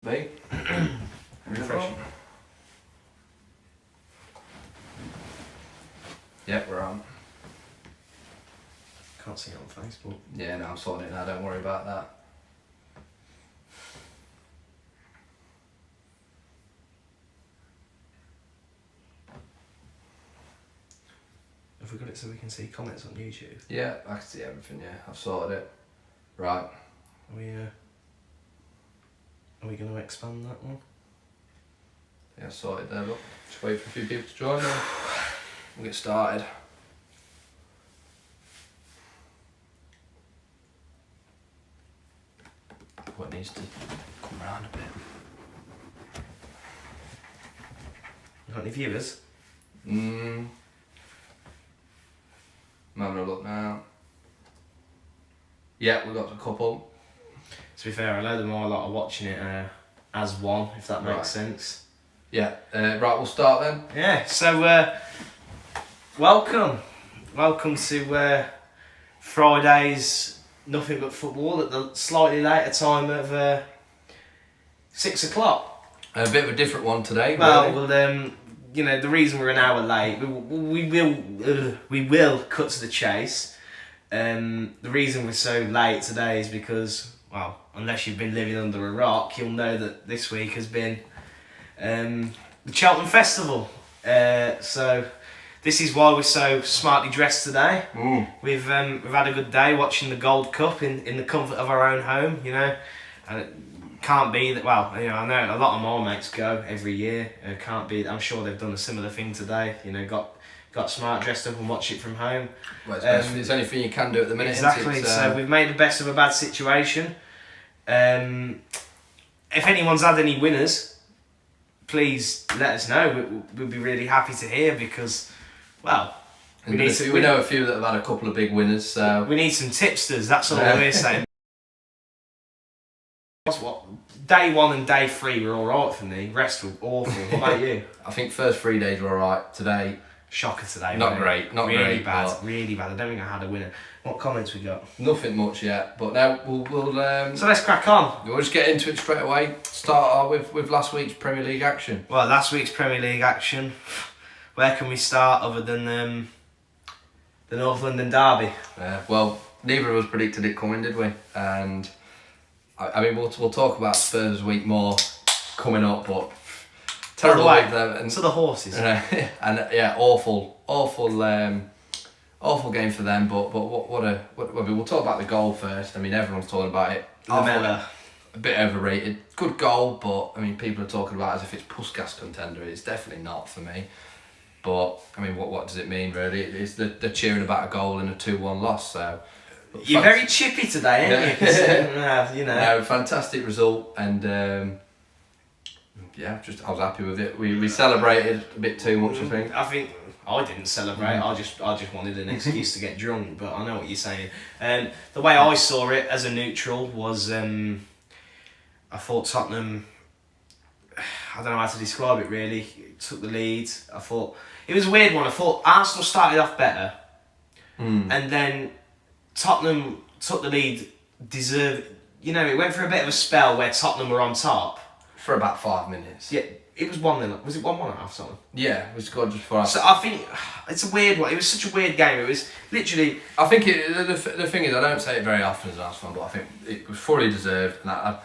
Me? Refreshing. Yep, we're on. Can't see it on Facebook. Yeah, no, I'm sorting it now, don't worry about that. Have we got it so we can see comments on YouTube? Yeah, I can see everything, yeah. I've sorted it. Right. Are we going to expand that one? Yeah, sorted there, look. Just wait for a few people to join now. We'll get started. What needs to come round a bit. You got any viewers? I'm having a look now. Yeah, we've got a couple. To be fair, I know them all a lot are watching it as one, if that makes Right. sense. Yeah, right, we'll start then. Yeah, so welcome to Friday's Nothing But Football at the slightly later time of 6 o'clock. A bit of a different one today. Well, really. you know, the reason we're an hour late, we will cut to the chase. The reason we're so late today is because, well, unless you've been living under a rock, you'll know that this week has been the Cheltenham Festival. So this is why we're so smartly dressed today. We've had a good day watching the Gold Cup in the comfort of our own home, you know. And it can't be that, well, you know, I know a lot of my mates go every year. Can't be, I'm sure they've done a similar thing today, you know, got smart, dressed up and watch it from home. Well, it's the only thing you can do at the minute. Exactly, so we've made the best of a bad situation. If anyone's had any winners, please let us know. We'll be really happy to hear because, well, we know a few that have had a couple of big winners. So we need some tipsters, that's all we're saying. What? Day 1 and day 3 were alright for me, rest were awful. What about you? I think first 3 days were alright. Today, shocker today. Not great. Really bad. Really bad. I don't think I had a winner. What comments we got? Nothing much yet, but now we'll so let's crack on. We'll just get into it straight away. Start with last week's Premier League action. Well, last week's Premier League action. Where can we start other than the North London derby? Well, neither of us predicted it coming, did we? And I mean, we'll talk about Spurs week more coming up, but terrible week there. And so the horses. And yeah, awful game for them. But we'll talk about the goal first. I mean, everyone's talking about it. Lamella. A bit overrated. Good goal, but I mean, people are talking about it as if it's Puskas contender. It's definitely not for me. But I mean, what does it mean really? It's they're cheering about a goal in a 2-1 loss. So you're very chippy today, aren't you? You know. No, fantastic result, and yeah, I was happy with it. We celebrated a bit too much, I think. I didn't celebrate. I just wanted an excuse to get drunk. But I know what you're saying. The way I saw it as a neutral was, I thought Tottenham. I don't know how to describe it really. Took the lead. I thought it was a weird one. I thought Arsenal started off better, and then Tottenham took the lead. Deserved. You know, it went for a bit of a spell where Tottenham were on top for about 5 minutes. Yeah. It was 1-0. Was it 1-1 at half time? Yeah, we scored just before. So I think it's a weird one. It was such a weird game. It was literally. I think the thing is, I don't say it very often as an Arsenal fan, but I think it was fully deserved. And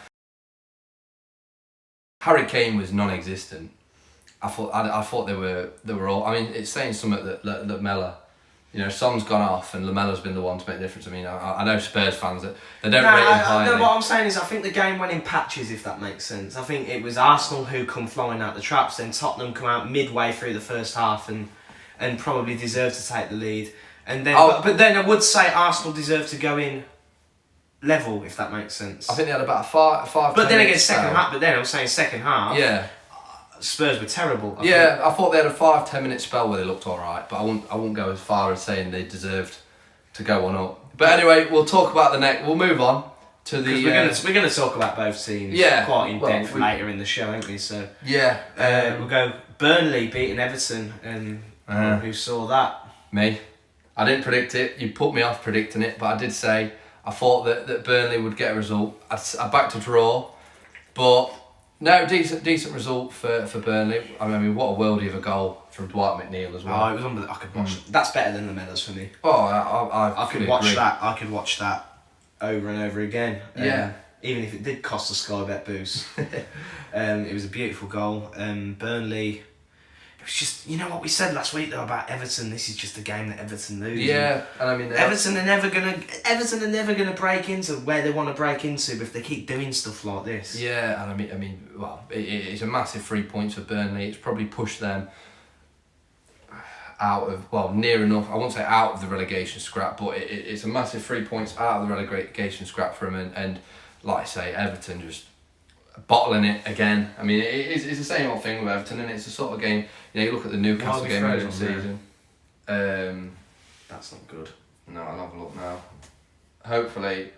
Harry Kane was non-existent. I thought they were all. I mean, it's saying something that Lamella. You know, Son's gone off and Lamella's been the one to make the difference. I mean, I know Spurs fans that they don't rate him highly. No, what I'm saying is I think the game went in patches, if that makes sense. I think it was Arsenal who come flying out the traps, then Tottenham come out midway through the first half and probably deserved to take the lead. And then, but then I would say Arsenal deserved to go in level, if that makes sense. I think they had about a five. But then again, second half. But then I'm saying second half. Yeah. Spurs were terrible. I thought they had a 5-10 minute spell where they looked alright, but I wouldn't go as far as saying they deserved to go on up. But anyway, we'll talk about the next. We'll move on to the. We're going to talk about both teams quite in depth later in the show, aren't we? So we'll go Burnley beating Everton, and who saw that? Me. I didn't predict it. You put me off predicting it, but I did say I thought that Burnley would get a result. I backed a draw, but No, decent result for Burnley. I mean, what a worldie of a goal from Dwight McNeil as well. Oh, it was unbelievable. I could watch. That's better than the Meadows for me. Oh, I could watch that. I could watch that over and over again. Yeah. Even if it did cost a Sky Bet boost. It was a beautiful goal. Burnley. It was just, you know what we said last week though about Everton. This is just a game that Everton lose. Yeah, and I mean Everton are never gonna break into where they want to break into if they keep doing stuff like this. Yeah, and I mean, well, it's a massive 3 points for Burnley. It's probably pushed them out of, well, near enough. I won't say out of the relegation scrap, but it's a massive 3 points out of the relegation scrap for them. And like I say, Everton just bottling it again. I mean, it's the same old thing with Everton, and it's the sort of game. You know, you look at the Newcastle game earlier in the season. That's not good. No, I'll have a look now. Hopefully,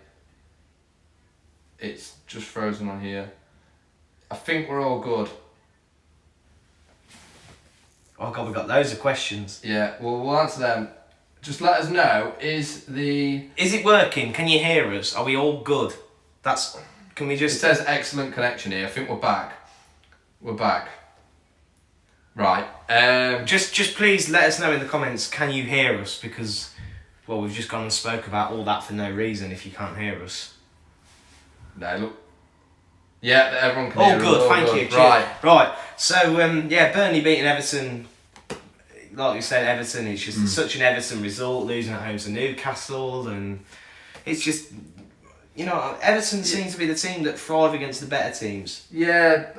it's just frozen on here. I think we're all good. Oh God, we've got loads of questions. Yeah, well, we'll answer them. Just let us know, is it working? Can you hear us? Are we all good? Can we just... It says excellent connection here. I think we're back. Right. Just please let us know in the comments, can you hear us? Because, well, we've just gone and spoke about all that for no reason if you can't hear us. No, look. Yeah, everyone can hear us. Good, thank you. Right. So, Burnley beating Everton. Like you said, Everton, it's just such an Everton result, losing at home to Newcastle, and it's just... You know, Everton seems to be the team that thrive against the better teams. Yeah,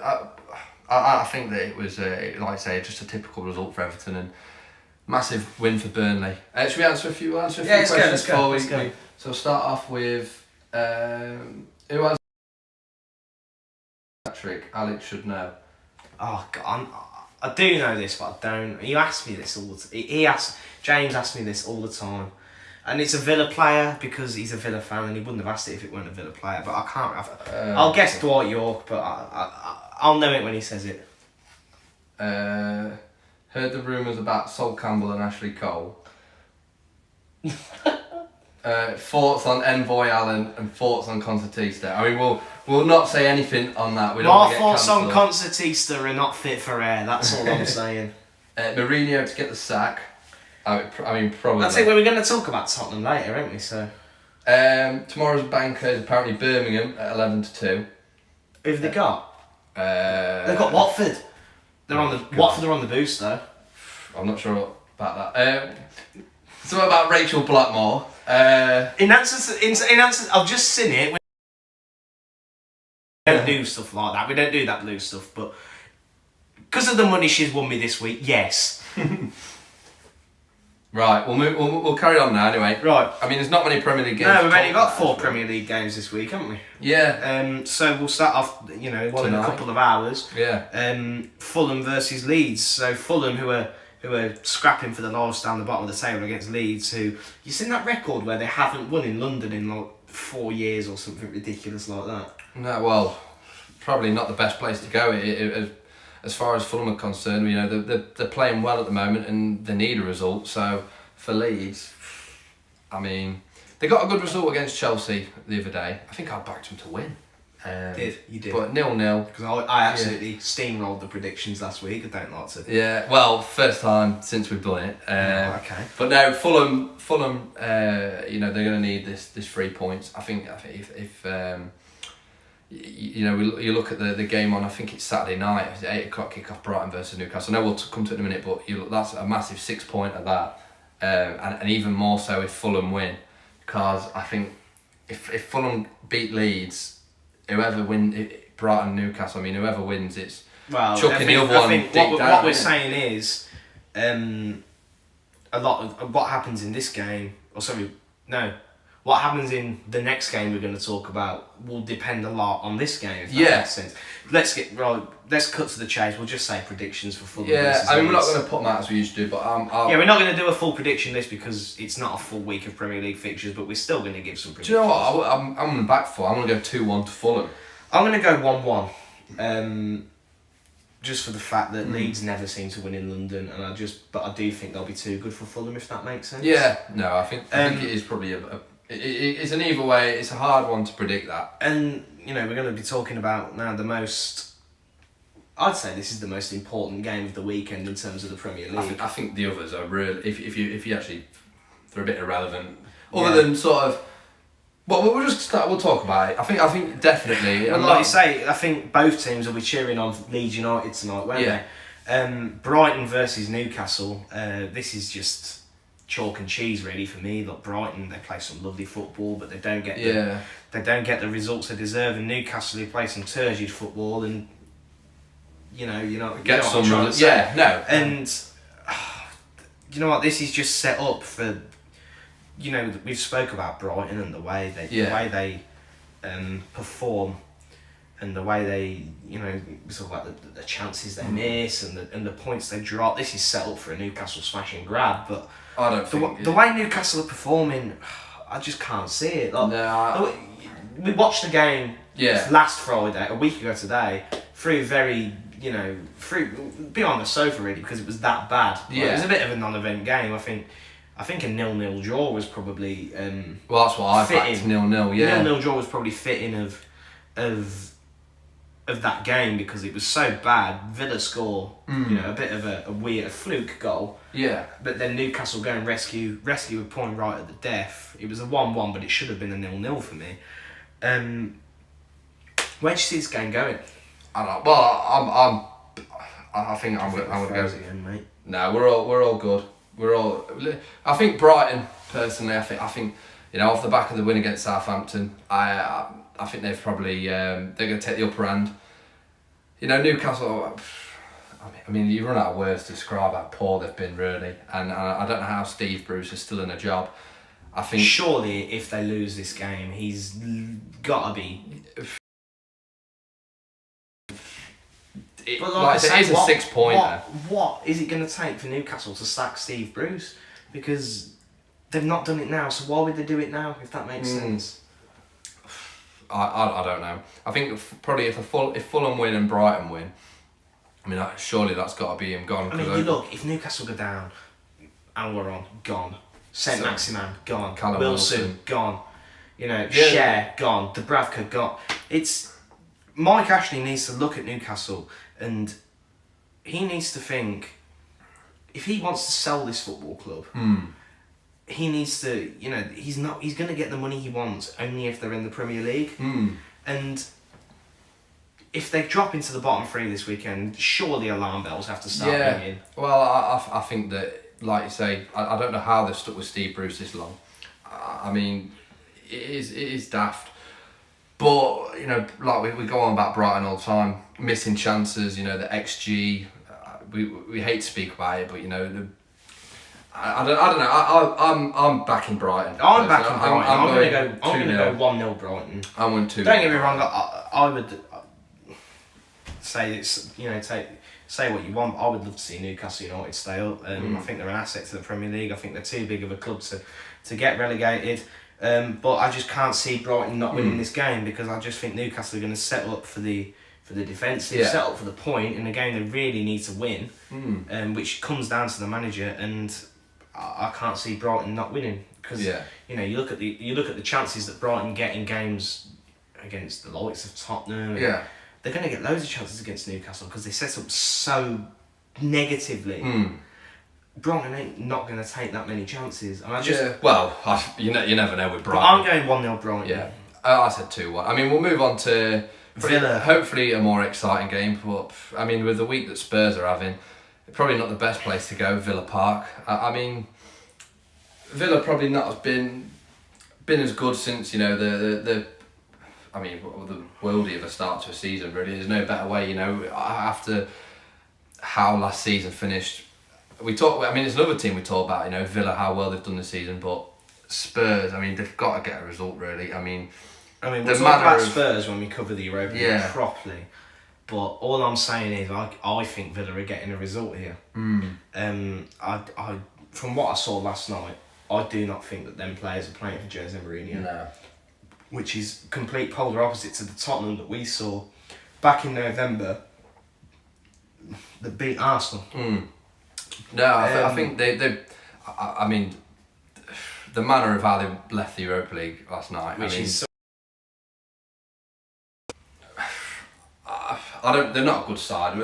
I think that it was, like I say, just a typical result for Everton and massive win for Burnley. Should we answer a few questions let's before go. we... So start off with who has Patrick? Alex should know. Oh God, I do know this, but I don't. You ask me this all the time. James asks me this all the time. And it's a Villa player because he's a Villa fan, and he wouldn't have asked it if it weren't a Villa player. But I can't have. I'll guess Dwight York, but I'll know it when he says it. Heard the rumours about Sol Campbell and Ashley Cole. Thoughts on Envoy Allen and thoughts on Concertista. I mean, we'll not say anything on that. We don't My get thoughts on cancelled. Concertista are not fit for air. That's all I'm saying. Mourinho to get the sack. I mean, probably. That's it. We're going to talk about Tottenham later, aren't we? So. Tomorrow's banker is apparently Birmingham at 11-2. Who've they got? They've got Watford. Watford are on the boost though. I'm not sure about that. Something about Rachel Blackmore. In answer, I've just seen it. We don't do stuff like that. We don't do that blue stuff, but because of the money she's won me this week, yes. Right, we'll carry on now anyway. Right. I mean, there's not many Premier League games. No, we've only got 4 Premier League games this week, haven't we? Yeah. So we'll start off, one tonight. In a couple of hours. Yeah. Fulham versus Leeds. So Fulham, who are scrapping for the last down the bottom of the table against Leeds, who you seen that record where they haven't won in London in like 4 years or something ridiculous like that. No, well, probably not the best place to go. As far as Fulham are concerned, they're playing well at the moment and they need a result. So for Leeds, I mean, they got a good result against Chelsea the other day. I think I backed them to win. You did. But 0-0. Because I absolutely steamrolled the predictions last week. I don't like to. Yeah, well, first time since we've done it. Okay. But no, Fulham. They're going to need this 3 points. I think if you look at the game on, I think it's Saturday night. It's 8:00 kick-off, Brighton versus Newcastle. I know we'll come to it in a minute, but that's a massive 6 point of that, and even more so if Fulham win, because I think if Fulham beat Leeds, whoever wins, Brighton, Newcastle. I mean, whoever wins, it's chucking the other one deep down. What we're saying is, a lot of what happens in this game, what happens in the next game we're going to talk about will depend a lot on this game, if that makes sense. Let's cut to the chase. We'll just say predictions for Fulham. Yeah, I mean, we're not going to put them out as we used to do, but we're not going to do a full prediction list because it's not a full week of Premier League fixtures, but we're still going to give some predictions. Do you know what? I'm going to back for. I'm going to go 2-1 to Fulham. I'm going to go 1-1. Just for the fact that Leeds never seem to win in London, and I do think they'll be too good for Fulham, if that makes sense. Yeah, no, I think it is probably it's an either way. It's a hard one to predict that. And we're going to be talking about now the most I'd say this is the most important game of the weekend in terms of the Premier League. I think the others are really, if you actually, they're a bit irrelevant. Other than sort of, well, we'll talk about it. I think definitely. Well, like you say, I think both teams will be cheering on Leeds United tonight, won't they? Brighton versus Newcastle. This is just chalk and cheese really for me. Look, Brighton, they play some lovely football, but they don't get the results they deserve. And Newcastle, they play some turgid football, and you know get some results. Yeah, no. And you know what? This is just set up for. You know, we've spoke about Brighton and the way they perform, and the way they, you know, we talk about the chances they miss and the points they drop. This is set up for a Newcastle smash and grab, but I don't think the way Newcastle are performing, I just can't see it. Like, we watched the game last Friday, a week ago today, through be on the sofa really because it was that bad. Like, it was a bit of a non-event game. I think a 0-0 draw was probably well, that's what I backed 0-0. Yeah, 0-0 draw was probably fitting of that game because it was so bad. Villa score, a bit of a weird fluke goal. Yeah. But then Newcastle go and rescue a point right at the death. It was a 1-1, but it should have been a 0-0 for me. Where do you see this game going? I don't know. Well, I think I'm gonna go again, mate. No, we're all good. I think Brighton personally. I think off the back of the win against Southampton, I think they've probably they're going to take the upper hand. Newcastle. I mean, you run out of words to describe how poor they've been, really, and I don't know how Steve Bruce is still in a job. I think surely if they lose this game, he's got to be. It is a 6-pointer. What is it going to take for Newcastle to sack Steve Bruce? Because they've not done it now, so why would they do it now? If that makes sense. I don't know. I think probably if Fulham win and Brighton win, I mean, surely that's got to be him gone. I mean, you look, if Newcastle go down, Almiron gone, Saint Maximin gone, Callum Wilson gone, Cher gone, Dubravka gone. Mike Ashley needs to look at Newcastle and he needs to think, if he wants to sell this football club, he needs to, he's going to get the money he wants only if they're in the Premier League. And if they drop into the bottom three this weekend, surely alarm bells have to start ringing. Well, I think that, like you say, I don't know how they've stuck with Steve Bruce this long. I mean, it is daft. But, like we go on about Brighton all the time, missing chances, the XG, we hate to speak about it, but, I don't know. I'm backing Brighton. I'm backing Brighton. I'm going to go 1-0 Brighton. I'm going 2-0. Don't get me wrong. I would say it's say what you want. I would love to see Newcastle United stay up. I think they're an asset to the Premier League. I think they're too big of a club to get relegated. But I just can't see Brighton not winning this game because I just think Newcastle are going to set up for the defensive, set up for the point in a game they really need to win, which comes down to the manager. And I can't see Brighton not winning because you look at the chances that Brighton get in games against the likes of Tottenham. They're going to get loads of chances against Newcastle because they set up so negatively. Brighton ain't not going to take that many chances. And you never know with Brighton. But I'm going 1-0 Brighton. Yeah, I said 2-1. I mean, we'll move on to Villa. Hopefully a more exciting game. But I mean, with the week that Spurs are having, probably not the best place to go. Villa Park. I mean, Villa probably not has been as good since the worldie of a start to a season. Really, there's no better way. After how last season finished. It's another team we talk about, Villa, how well they've done this season, but Spurs, they've got to get a result, really. We'll talk about Spurs when we cover the Europa League properly, but all I'm saying is I think Villa are getting a result here. I from what I saw last night, I do not think that them players are playing for Jose Mourinho. No. Which is complete polar opposite to the Tottenham that we saw back in November that beat Arsenal. No, I think they the manner of how they left the Europa League last night. They're not a good side.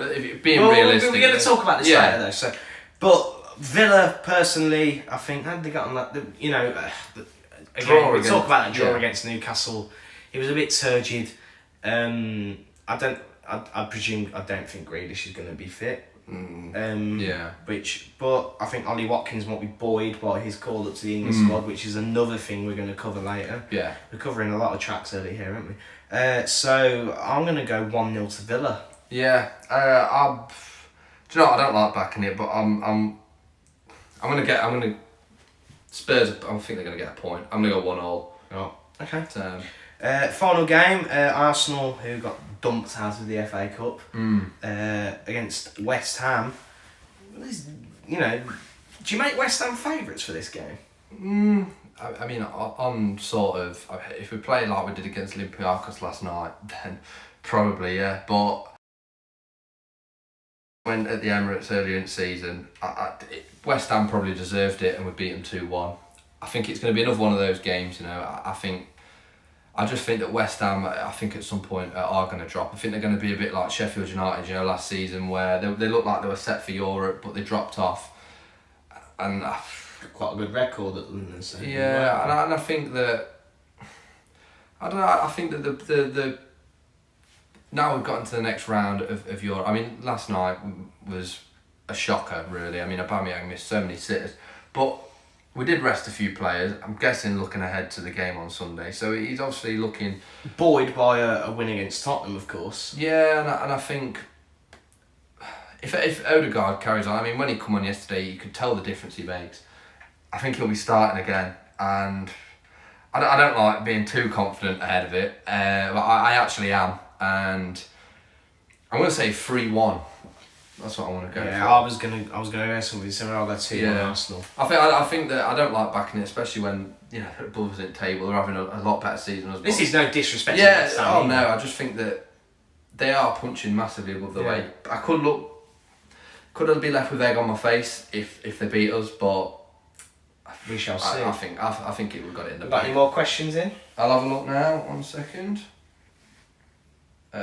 Being well, realistic. We're going to talk about this later, though. So, but Villa, personally, I think, how did they get on that? Again, we talk about that draw against Newcastle. It was a bit turgid. I presume I don't think Grealish is going to be fit. But I think Ollie Watkins might be buoyed by his call up to the English squad, which is another thing we're going to cover later. Yeah, we're covering a lot of tracks early here, aren't we? So I'm going to go 1-0 to Villa. Yeah, do you know what? I don't like backing it, but I'm gonna Spurs. I think they're gonna get a point. I'm gonna go 1-1. Oh, okay. Final game, Arsenal, who got dumped out of the FA Cup against West Ham. You know, do you make West Ham favourites for this game? I mean, on sort of, if we play like we did against Olympiacos last night, then probably, yeah. But when at the Emirates earlier in the season, West Ham probably deserved it and we beat them 2-1. I think it's going to be another one of those games, you know. I just think that West Ham, I think at some point are going to drop. I think they're going to be a bit like Sheffield United, you know, last season, where they looked like they were set for Europe, but they dropped off. And quite a good record at London. So yeah, and I think that I think that the now we've gotten to the next round of Europe. I mean, last night was a shocker, really. I mean, Aubameyang missed so many sitters, but we did rest a few players. I'm guessing looking ahead to the game on Sunday. So he's obviously looking buoyed by a win against Tottenham, of course. Yeah, and I think if Odegaard carries on, I mean, when he come on yesterday, you could tell the difference he makes. I think he'll be starting again, and I don't like being too confident ahead of it, but I actually am, and I'm going to say 3-1. That's what I want to go for. Yeah, I was gonna go something similar. I'll go 2-1 Arsenal. I think that I don't like backing it, especially when, you know, above us in table, they're having a lot better season as well. This is no disrespect. Yeah, no, I just think that they are punching massively above the weight. I could be left with egg on my face if they beat us, but we shall see. I think we've got it in the bag. Got any more questions in? I'll have a look now. 1 second. We've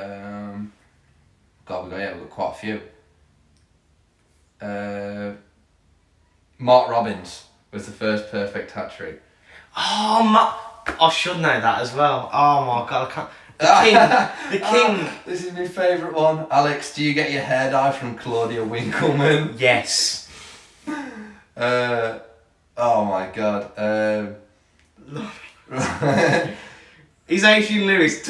got quite a few. Mark Robbins was the first perfect hat-trick. I should know that as well. Oh my god, I can't. The king. This is my favourite one. Alex, do you get your hair dye from Claudia Winkleman? Yes. Oh my god. Is Adrian Lewis?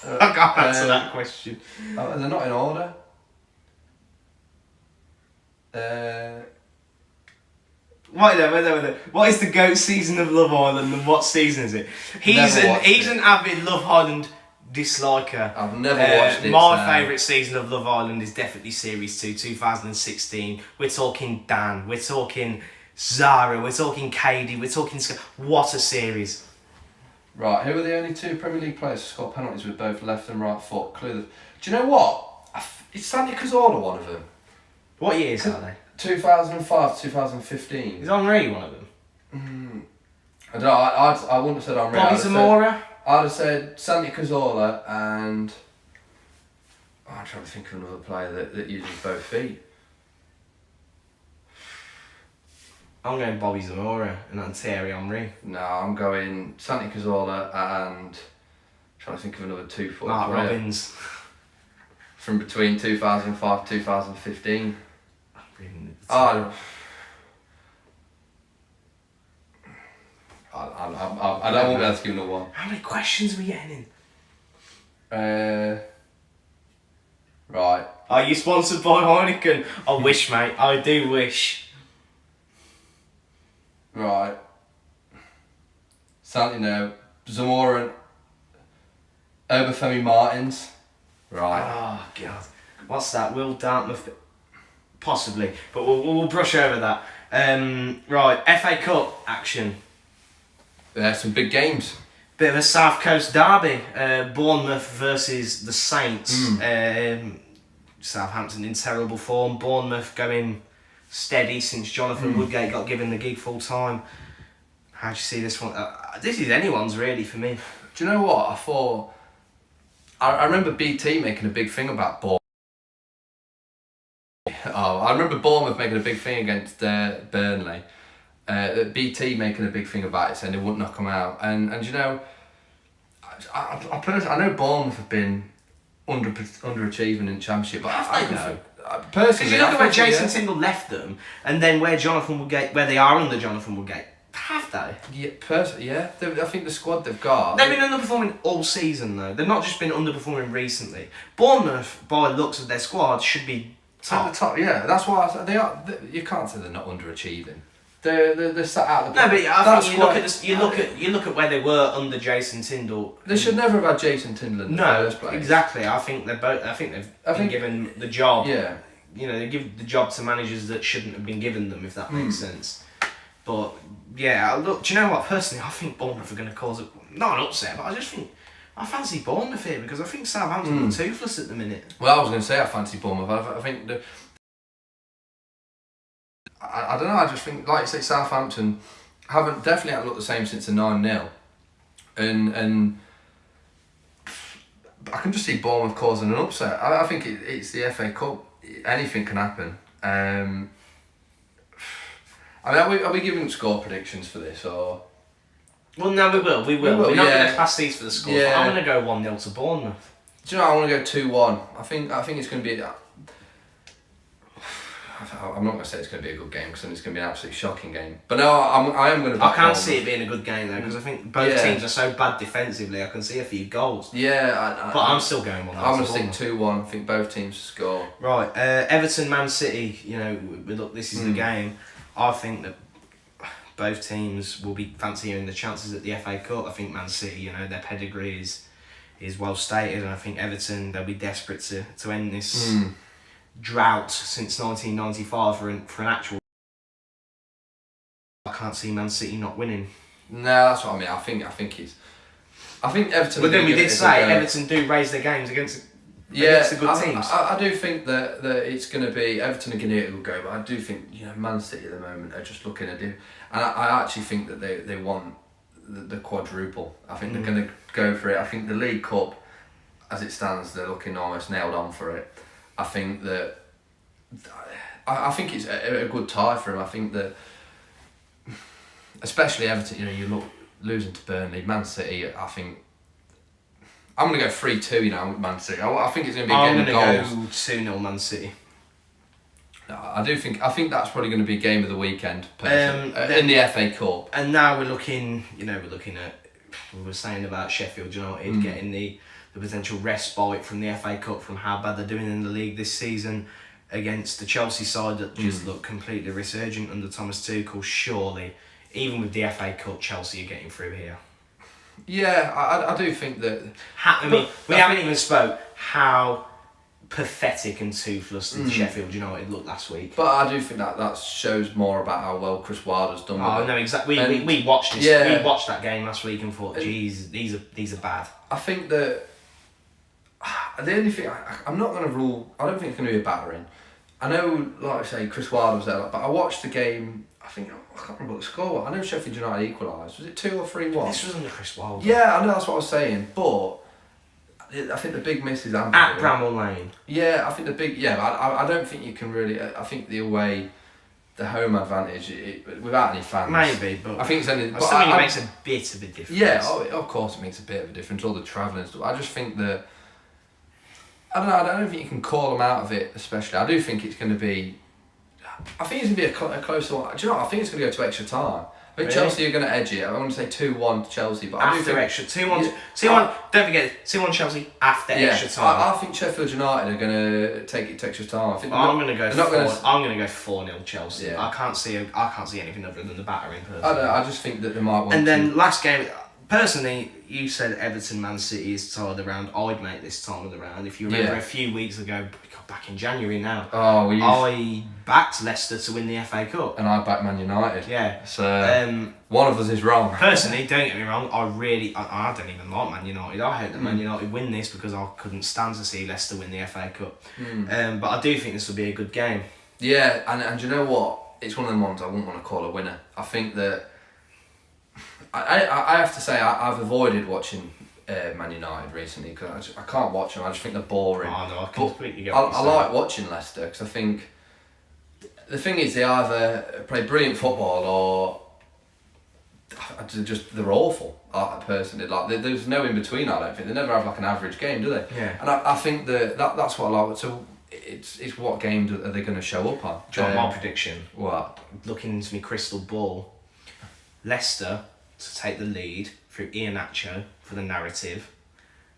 I can't answer that question. They're not in order. Wait there. What is the GOAT season of Love Island and what season is it? He's an avid Love Island disliker. I've never watched it. My favourite season of Love Island is definitely Series 2, 2016. We're talking Dan, we're talking Zara, we're talking Katie, we're talking... What a series. Right, who are the only two Premier League players to score penalties with both left and right foot? Do you know what? Is Santi Cazorla one of them? What years are they? 2005 to 2015. Is Henri one of them? I don't know, I wouldn't have said Henri. Bobby Zamora? I'd have said Santi Cazorla and... I'm trying to think of another player that uses both feet. I'm going Bobby Zamora and then Thierry Henry. No, I'm going Santi Cazorla and... trying to think of another 2-foot Mark player. Robbins. From between 2005 and 2015. I don't want to ask you another one. How many questions are we getting in? Right. Are you sponsored by Heineken? I wish, mate. I do wish. Right. Santino, Zamora, Obafemi Martins. Right. Oh god. What's that? Will Dartmouth? Possibly, but we'll brush over that. Right, FA Cup action. Some big games. Bit of a South Coast derby. Bournemouth versus the Saints. Southampton in terrible form. Bournemouth going steady since Jonathan Woodgate got given the gig full time. How do you see this one? This is anyone's really for me. Do you know what? I thought I remember BT making a big thing about Bournemouth. Oh, I remember Bournemouth making a big thing against Burnley. BT making a big thing about it, saying they wouldn't knock them out. And you know, I know Bournemouth have been underachieving in the Championship, but I know. Personally, because you look at where Jason Tindall left them, and then where they are under Jonathan Woodgate. Have they? Yeah, I think the squad they've got. They've been underperforming all season though. They've not just been underperforming recently. Bournemouth, by the looks of their squad, should be top. At the top, yeah. That's why they are. You can't say they're not underachieving. They're sat out of the. No, but I think you look at where they were under Jason Tindall. They should never have had Jason Tindall in the first place. Exactly. I think they've been given the job. Yeah. You know, they give the job to managers that shouldn't have been given them, if that makes sense. But yeah, look. Do you know what? Personally, I think Bournemouth are going to cause not an upset, but I just think I fancy Bournemouth here because I think Southampton are toothless at the minute. Well, I was going to say I fancy Bournemouth. I think I don't know. I just think, like you say, Southampton definitely haven't looked the same since the 9-0, and I can just see Bournemouth causing an upset. I think it's the FA Cup. Anything can happen. I mean, are we giving score predictions for this or? Well, no, we will. We're not going to pass these for the score. Yeah. I'm going to go 1-0 to Bournemouth. Do you know? I want to go 2-1. I think it's going to be. I'm not going to say it's going to be a good game because it's going to be an absolutely shocking game. But no, I am going to. I can't see it being a good game though because I think both teams are so bad defensively. I can see a few goals. Yeah, but I'm still going 1-0. I'm going to stick 2-1. I think both teams score. Right, Everton, Man City. You know, look, this is the game. I think that both teams will be fancying the chances at the FA Cup. I think Man City, you know, their pedigree is well stated, and I think Everton, they'll be desperate to end this drought since 1995 for an actual. I can't see Man City not winning. No, that's what I mean. I think Everton. But then we did say Everton do raise their games against the good teams. I do think that it's going to be Everton are going to get a good go, but I do think Man City at the moment are just looking to do, and I actually think that they want the quadruple. I think they're going to go for it. I think the League Cup, as it stands, they're looking almost nailed on for it. I think that I think it's a good tie for them. I think that especially Everton, you look losing to Burnley, Man City. I think I'm going to go 3-2. With Man City. I think it's going to be a game of goals. I'm going to go 2-0 Man City. No, I think that's probably going to be game of the weekend in the FA Cup. And now we're looking at we were saying about Sheffield United getting the potential respite from the FA Cup from how bad they're doing in the league this season against the Chelsea side that just look completely resurgent under Thomas Tuchel. Surely, even with the FA Cup, Chelsea are getting through here. Yeah, I do think that. We haven't even spoke how pathetic and toothless did Sheffield United look last week. But I do think that shows more about how well Chris Wilder's done. Oh no, exactly. We watched this. Yeah. We watched that game last week and thought, geez, these are bad. I think that the only thing I'm not going to rule. I don't think it's going to be a battering. I know, like I say, Chris Wilder was there, but I watched the game. I can't remember what the score was. I know Sheffield United equalised. Was it 2 or 3-1? This was under Chris Wilder. Yeah, I know, that's what I was saying. But I think the big miss is Anfield. At Bramall Lane. Yeah, I think the big... Yeah, I don't think you can really... I think the home advantage, without any fans... Maybe, but... I think it's only... I still think it makes a bit of a difference. Yeah, of course it makes a bit of a difference, all the travelling and stuff. I just think that... I don't know, I don't think you can call them out of it, especially. I do think it's going to be... I think it's going to be a closer one. Do you know what? I think it's going to go to extra time. I think Chelsea are going to edge it. I want to say 2-1 to Chelsea, but I do think extra 2-1. 2-1. Don't forget 2-1 Chelsea after extra time. I think Sheffield United are going to take it to extra time. I'm going to go 4-0 Chelsea. Yeah. I can't see anything other than the battering. I just think that they might want. And then last game. Personally, you said Everton Man City is tied around. I'd make this time of the round. If you remember a few weeks ago, back in January now, I backed Leicester to win the FA Cup. And I backed Man United. Yeah. So one of us is wrong. Personally, don't get me wrong, I don't even like Man United. I hope that Man United win this because I couldn't stand to see Leicester win the FA Cup. But I do think this will be a good game. Yeah, and you know what? It's one of them ones I wouldn't want to call a winner. I think that I have to say I've avoided watching Man United recently because I can't watch them. I just think they're boring. Oh no, I But completely get I, what you're I saying. like watching Leicester because I think the thing is they either play brilliant football or they're awful. I personally there's no in between. I don't think they never have like an average game, do they? Yeah. And I think that's what I like. So it's what game are they going to show up on? Do you want my prediction? What? Looking into my crystal ball, Leicester to take the lead through Iheanacho for the narrative,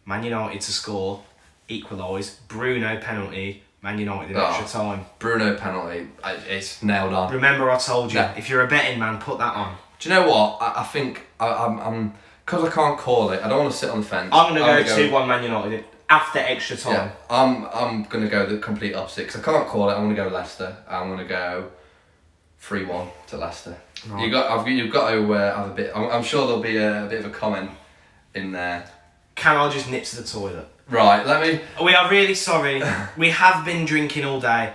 Man United to score, equalise, Bruno penalty, Man United in extra time. Bruno penalty, it's nailed on. Remember I told you, Yeah. if you're a betting man, put that on. Do you know what? I think I'm because I can't call it. I don't want to sit on the fence. I'm going to go 2-1 Man United after extra time. Yeah, I'm going to go the complete opposite because I can't call it. I'm going to go Leicester. I'm going to go 3-1 to Leicester. Right. You've got to have a bit. I'm sure there'll be a bit of a comment in there. Can I just nip to the toilet? Right, let me. We are really sorry. We have been drinking all day.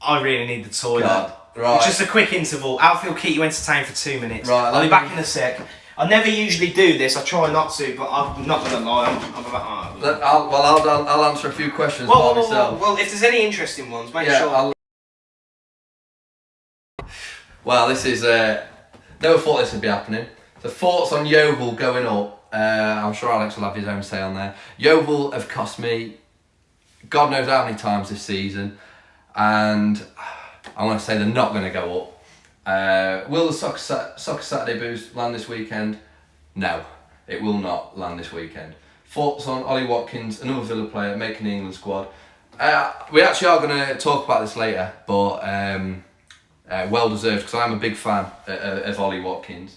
I really need the toilet. God. Right. Just a quick interval. Alfie will keep you entertained for 2 minutes. Right, I'll be back in a sec. I never usually do this. I try not to, but I'm not gonna lie. I'm about. I'll answer a few questions by myself. Well, if there's any interesting ones, make sure. Well, this is never thought this would be happening. So thoughts on Yeovil going up. I'm sure Alex will have his own say on there. Yeovil have cost me God knows how many times this season, and I want to say they're not going to go up. Will the Soccer Saturday boost land this weekend? No, it will not land this weekend. Thoughts on Ollie Watkins, another Villa player, making the England squad? We actually are going to talk about this later, but well deserved because I'm a big fan of Ollie Watkins.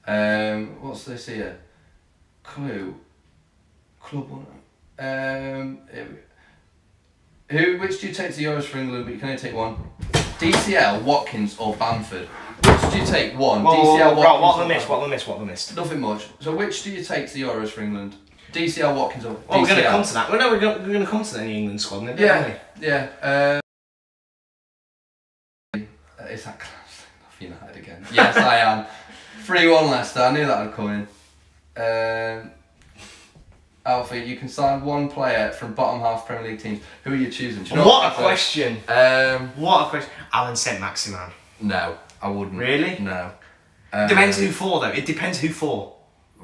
What's this here? Clue. Club one. Which do you take to the Euros for England? But you can only take one. DCL, Watkins, or Bamford? Which do you take? One. DCL, Watkins. What have we missed? Nothing much. So which do you take to the Euros for England? DCL, Watkins, or DCL? Well, we're going to come to that. Well, no, we're going to come to the England squad, aren't we? Yeah. Is that close? United again? Yes, I am. 3-1 Leicester. I knew that would come in. Alfie, you can sign one player from bottom half Premier League teams. Who are you choosing? Do you know what a question! What a question! Alan Saint-Maximin. No, I wouldn't. Really? No. Depends who for though. It depends who for.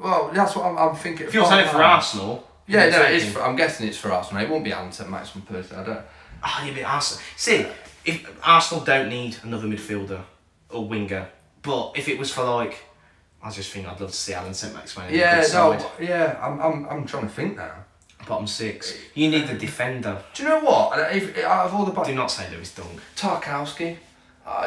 Well, that's what I'm thinking. If you're saying it for Arsenal. Yeah, no, it is. I'm guessing it's for Arsenal. It won't be Alan Saint-Maximin personally. I don't. Oh, you'd be Arsenal. See, if Arsenal don't need another midfielder or winger, but if it was for like, I just think I'd love to see Alan Saint-Maximin. I'm trying to think now. Bottom six. You need the defender. Do you know what? If out of all the do not say Lewis Dunk. Tarkowski.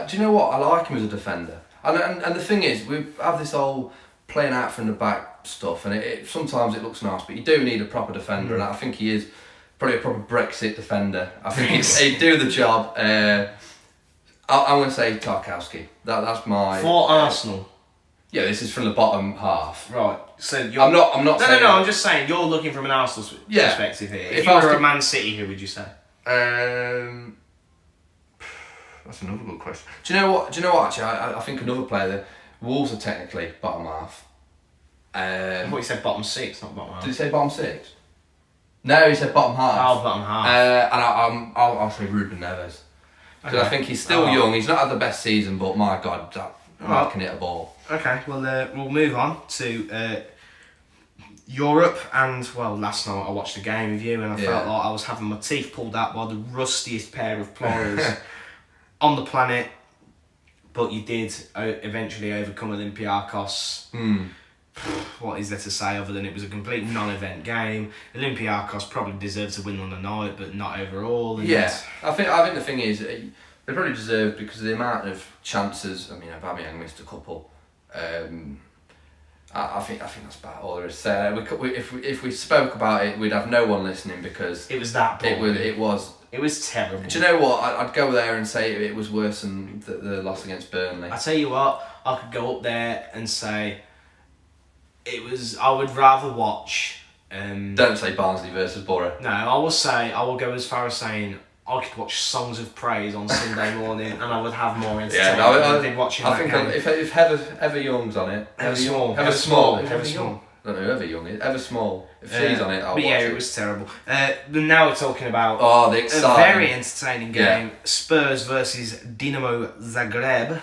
Do you know what? I like him as a defender. And the thing is, we have this whole playing out from the back stuff, and sometimes it looks nice, but you do need a proper defender, and I think he is probably a proper Brexit defender. I think he'd do the job. I'm going to say Tarkowski. That's my... For Arsenal? Yeah, this is from the bottom half. Right. So you're... I'm not saying... No, I'm just saying, you're looking from an Arsenal perspective here. If you were a Man City, who would you say? That's another good question. Do you know what? Actually, I think another player that Wolves are technically bottom half. I thought you said bottom six, not bottom half. Did he say bottom six? No, he said bottom half. Oh, bottom half. And I'll say Ruben Neves. Because I think he's still young. He's not had the best season, but my God, that man can hit a ball. Okay, well, we'll move on to Europe. And, well, last night I watched a game with you and I felt like I was having my teeth pulled out by the rustiest pair of pliers on the planet. But you did eventually overcome Olympiacos. What is there to say other than it was a complete non-event game? Olympiacos probably deserved to win on the night, but not overall. And I think the thing is they probably deserved because of the amount of chances. I mean, Aubameyang missed a couple. I think that's about all there is to say. If we spoke about it, we'd have no one listening because it was that boring. It was terrible. Do you know what? I'd go there and say it was worse than the loss against Burnley. I tell you what, I could go up there and say I would rather watch. Don't say Barnsley versus Borough. No, I will go as far as saying I could watch Songs of Praise on Sunday morning and I would have more entertainment than watching that game. If Heather Young's on it, Heather Small. I don't know whoever Young is, ever small. If she's on it, I'll watch it was terrible. Now we're talking about the a exciting, very entertaining game. Spurs versus Dinamo Zagreb.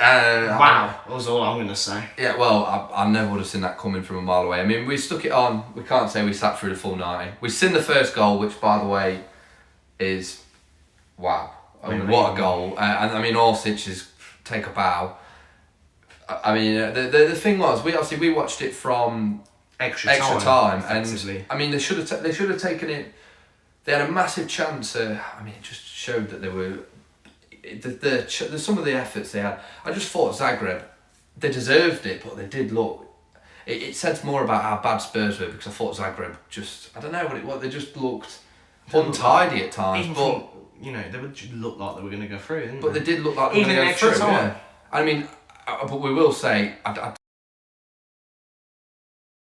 Wow, that was all I'm going to say. Yeah, well, I never would have seen that coming from a mile away. I mean, we stuck it on. We can't say we sat through the full 90. We've seen the first goal, which, by the way, is wow. I mean, what a goal. And I mean, Orsic's take a bow. I mean, the thing was, we watched it from extra time, and I mean, they should have taken it. They had a massive chance. I mean, it just showed that they were. Some of the efforts they had. I just thought Zagreb, they deserved it, but they did look. It said more about how bad Spurs were, because I thought Zagreb just, I don't know what it was. They just looked untidy at times, but they would look like they were going to go through, didn't but they? they did look like they were going to go through. Yeah. I mean, but we will say,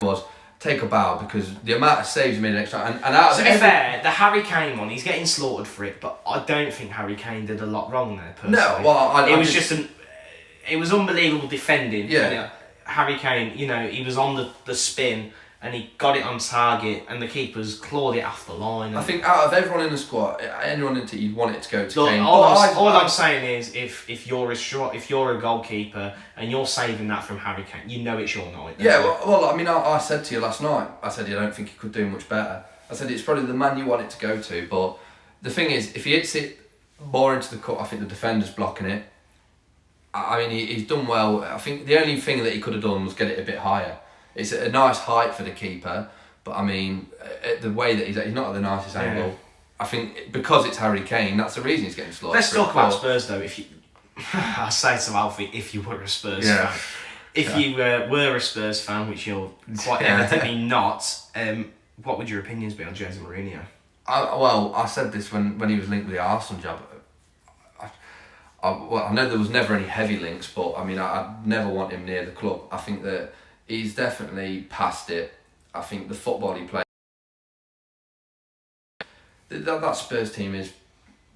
was take a bow, because the amount of saves he made next time, and out of to be fair, the Harry Kane one, he's getting slaughtered for it, but I don't think Harry Kane did a lot wrong there, personally. No, well, it was unbelievable defending. Yeah. Harry Kane, he was on the spin, and he got it on target, and the keepers clawed it off the line. I think out of everyone in the squad, anyone in it, you'd want it to go to Look, Kane. All I'm saying is, if you're a goalkeeper and you're saving that from Harry Kane, it's your night. Yeah, well, I mean, I said to you last night, I said I don't think he could do much better. I said it's probably the man you want it to go to, but the thing is, if he hits it more into the cut, I think the defender's blocking it. I mean, he's done well. I think the only thing that he could have done was get it a bit higher. It's a nice height for the keeper, but I mean, the way that he's not at the nicest angle. I think because it's Harry Kane, that's the reason he's getting slaughtered. Let's talk about Spurs though. I say to Alfie, if you were a Spurs fan, if you were a Spurs fan, which you're quite evidently not, what would your opinions be on Jose Mourinho? I said this when he was linked with the Arsenal job. I know there was never any heavy links, but I mean, I'd never want him near the club. I think that he's definitely past it. I think the football he plays, that Spurs team is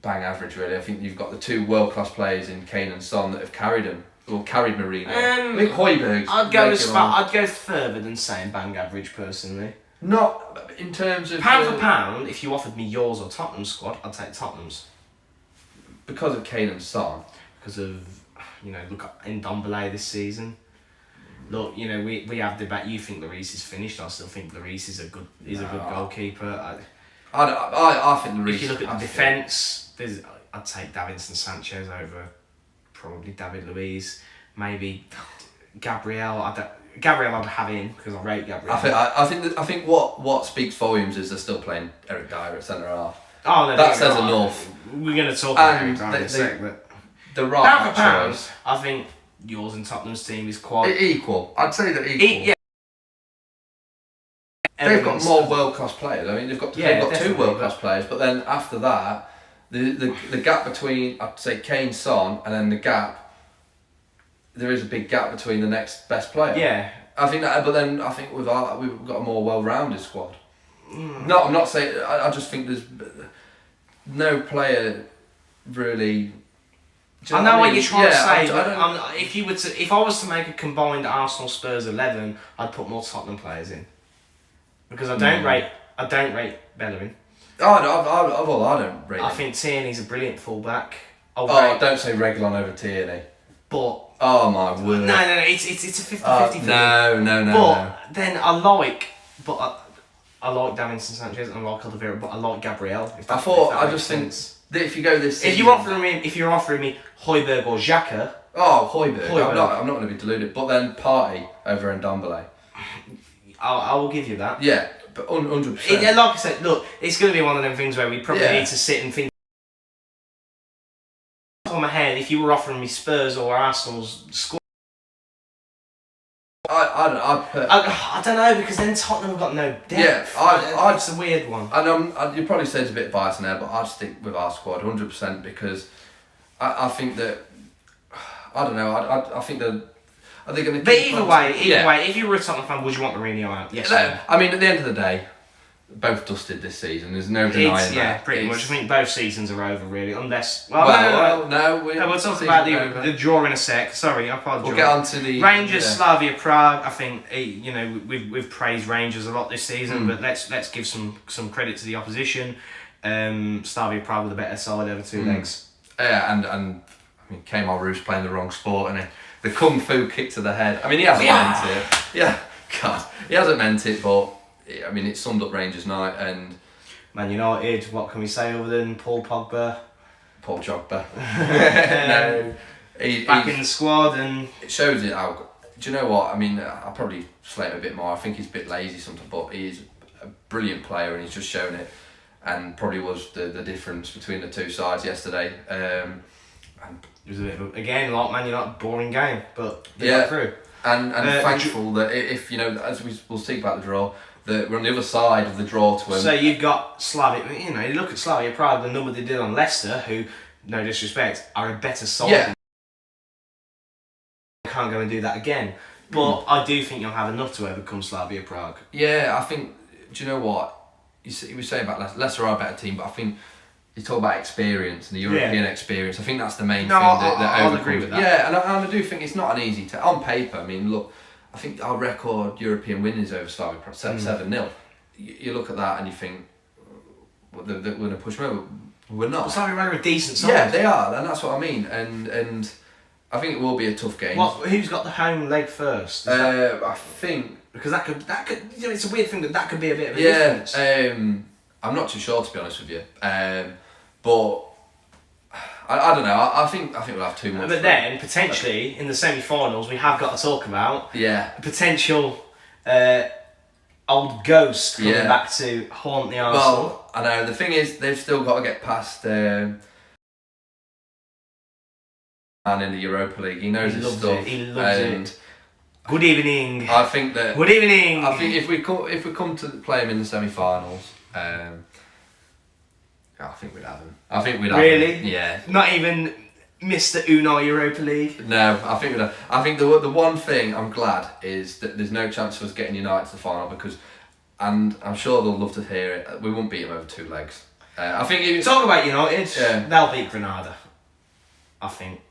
bang average, really. I think you've got the two world-class players in Kane and Son that have carried him, or carried Mourinho. I think Højbjerg's I'd go further than saying bang average, personally. Not in terms of pound for pound. If you offered me yours or Tottenham's squad, I'd take Tottenham's. Because of Kane and Son. Because of, look at Ndombele this season. Look, we have debate. You think Lloris is finished. I still think Lloris is a good goalkeeper. I think Lloris. If you look at the defence, I'd take Davinson Sanchez over probably David Luiz. Maybe Gabriel. Gabriel I'd have in because I rate Gabriel. I think what speaks volumes is they're still playing Eric Dyer at centre half. Oh, no, that says enough. We're going to talk about Eric Dyer in a sec, but the right choice. I think yours and Tottenham's team is quite equal. I'd say they're equal. Yeah. They've got more world class players. I mean, they've got two world class players, but then after that, the gap between, I'd say, Kane, Son, and then the gap, there is a big gap between the next best player. Yeah. I think that, but then I think we've got a more well rounded squad. No, I'm not saying. I just think there's no player really. I know what you're trying to say, but if I was to make a combined Arsenal Spurs 11, I'd put more Tottenham players in because I don't rate Bellerin. I don't rate. I think Tierney's a brilliant fullback. Don't say Reguilon over Tierney. But oh my word! No, it's a 50-50 for me. No. But then I like Davinson Sanchez and I like Alderweireld, but I like Gabriel. If you go this season, if you're offering me Højbjerg or Xhaka. Højbjerg. I'm not going to be deluded. But then Partey over Ndombele. I will give you that. Yeah, but 100%. Like I said, look, it's going to be one of them things where we probably need to sit and think. On my head, if you were offering me Spurs or Arsenal's squad, I don't know, because then Tottenham have got no depth. Yeah, it's a weird one. And you probably say it's a bit biased there, but I'd stick with our squad 100% because I think that I don't know. I think that are they going to? But either way, if you were a Tottenham fan, would you want Mourinho out? Yes. I mean, at the end of the day, both dusted this season. There's no denying that. Pretty much. I think both seasons are over, really, unless... We'll talk about the draw in a sec. Sorry, I apologise. We'll get on to the... Rangers, Slavia Prague. I think, we've praised Rangers a lot this season, but let's give some credit to the opposition. Slavia Prague with a better side over 2 legs. Yeah, and I mean, Kemar Roos playing the wrong sport, and the kung fu kick to the head. I mean, he hasn't meant it. Yeah, God, he hasn't meant it, but I mean, it summed up Rangers' night. And Man United, what can we say other than Paul Jogba? No, he's back in the squad, and it shows it how. Do you know what? I mean, I'll probably slate him a bit more. I think he's a bit lazy sometimes, but he's a brilliant player, and he's just shown it. And probably was the difference between the two sides yesterday. And it was a bit of again, like Man United, boring game, but they got through. And thankful that if as we'll speak about the draw, that we're on the other side of the draw to him. So you've got Slavia. You look at Slavia Prague, the number they did on Leicester, who, no disrespect, are a better side. Yeah. Can't go and do that again. But I do think you'll have enough to overcome Slavia Prague. Yeah, I think. Do you know what? You were saying about Leicester are a better team, but I think you talk about experience and the European experience. I think that's the main thing that I'll agree with that. Yeah, and I do think it's not an easy on paper. I mean, look, I think our record European win is over Slavia Prague 7-0. You look at that and you think, they're going to push them over. We're not. But Slavia Prague are a decent side. Yeah, they are, and that's what I mean. And I think it will be a tough game. Who's got the home leg first? I think. Because that could it's a weird thing that could be a bit of a difference. I'm not too sure, to be honest with you. But I don't know. I think we'll have too much. But then potentially in the semi-finals we have got to talk about a potential old ghost coming back to haunt the Arsenal. Well, I know the thing is they've still got to get past. And in the Europa League, he knows his stuff. He loves it. Good evening. I think that. Good evening. I think if we come to play him in the semi-finals, I think we'd have him. I think we'd have him. Really? Yeah. Not even Mr. Uno Europa League. No, I think we'd have. I think the one thing I'm glad is that there's no chance of us getting United to the final and I'm sure they'll love to hear it. We won't beat them over 2 legs. I think. Talk about United. They'll beat Granada. I think.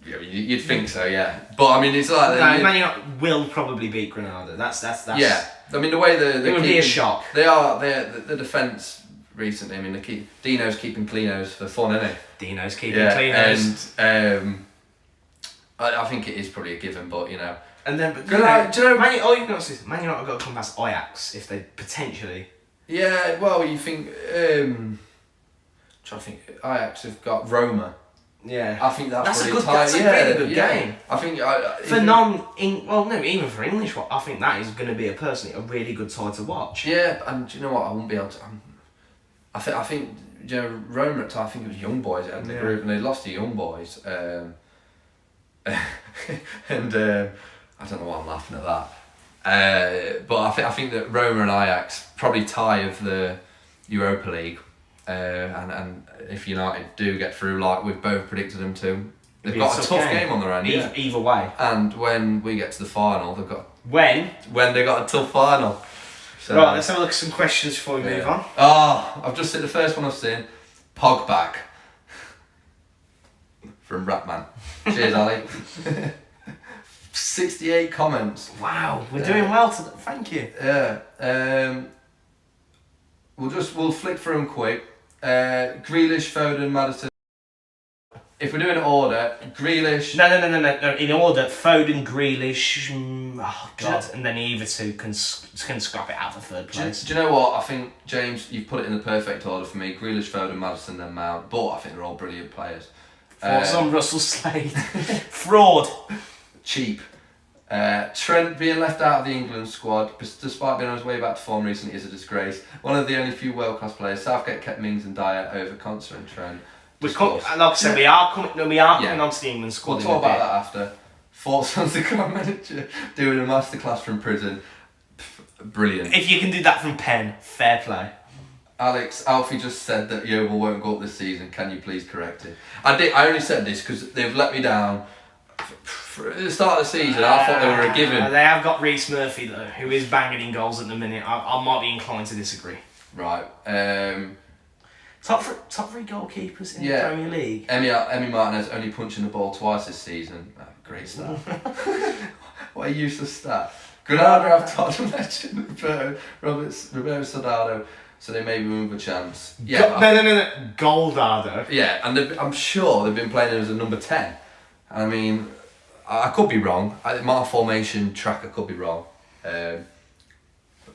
Yeah, you'd think so, yeah. But I mean, it's like Man United will probably beat Granada. That's. Yeah, I mean the way it would be a shock. They're the defence recently. I mean, Dino's keeping cleanos for fun, isn't he? Dino's keeping cleanos. And I think it is probably a given, but you know. And then, do you know, Man United have got to come past Ajax if they potentially. Yeah, well, you think. I'm trying to think. Ajax have got Roma. Yeah, I think that's a really good game. I think even for English, I think that is going to be a really good side to watch. Yeah, and do you know what? I won't be able to. I think Roma at time. I think it was Young Boys that had the group, and they lost to Young Boys. And I don't know why I'm laughing at that. But I think that Roma and Ajax probably tie of the Europa League. And if United do get through, like we've both predicted them to, they've got a tough game on their own. Either way. And when we get to the final, they've got when they got a tough final. So, right, let's have a look at some questions before we move on. I've just seen the first one I've seen. Pogback from Ratman. Cheers, Ollie. 68 comments. Wow, we're doing well today. Thank you. Yeah. We'll flick through them quick. Grealish, Foden, Maddison. If we're doing an order, Grealish. No. In order, Foden, Grealish. Oh God! And then either two can scrap it out for third place. Do you know what? I think James, you've put it in the perfect order for me. Grealish, Foden, Maddison, then Mount. But I think they're all brilliant players. Thoughts on Russell Slade? Fraud. Cheap. Trent being left out of the England squad, despite being on his way back to form recently, is a disgrace. One of the only few world-class players. Southgate kept Mings and Dyer over Concert and Trent. Like I said, we are coming onto the England squad. We'll talk about that after. Thoughts on the club manager doing a masterclass from prison. Brilliant. If you can do that from pen, fair play. Alex, Alfie just said that Yeovil won't go up this season. Can you please correct it? I only said this because they've let me down at the start of the season, I thought they were a given. They have got Reece Murphy though, who is banging in goals at the minute. I might be inclined to disagree. Right. Top three goalkeepers in the Premier League. Emi Martinez only punching the ball twice this season. Oh, great stat. What a useless stat. Granada have Tottenham legend Roberto Soldado, so they may move a chance. Yeah. No. Goldado. Yeah, and I'm sure they've been playing him as a number 10. I mean, I could be wrong. My formation tracker could be wrong. But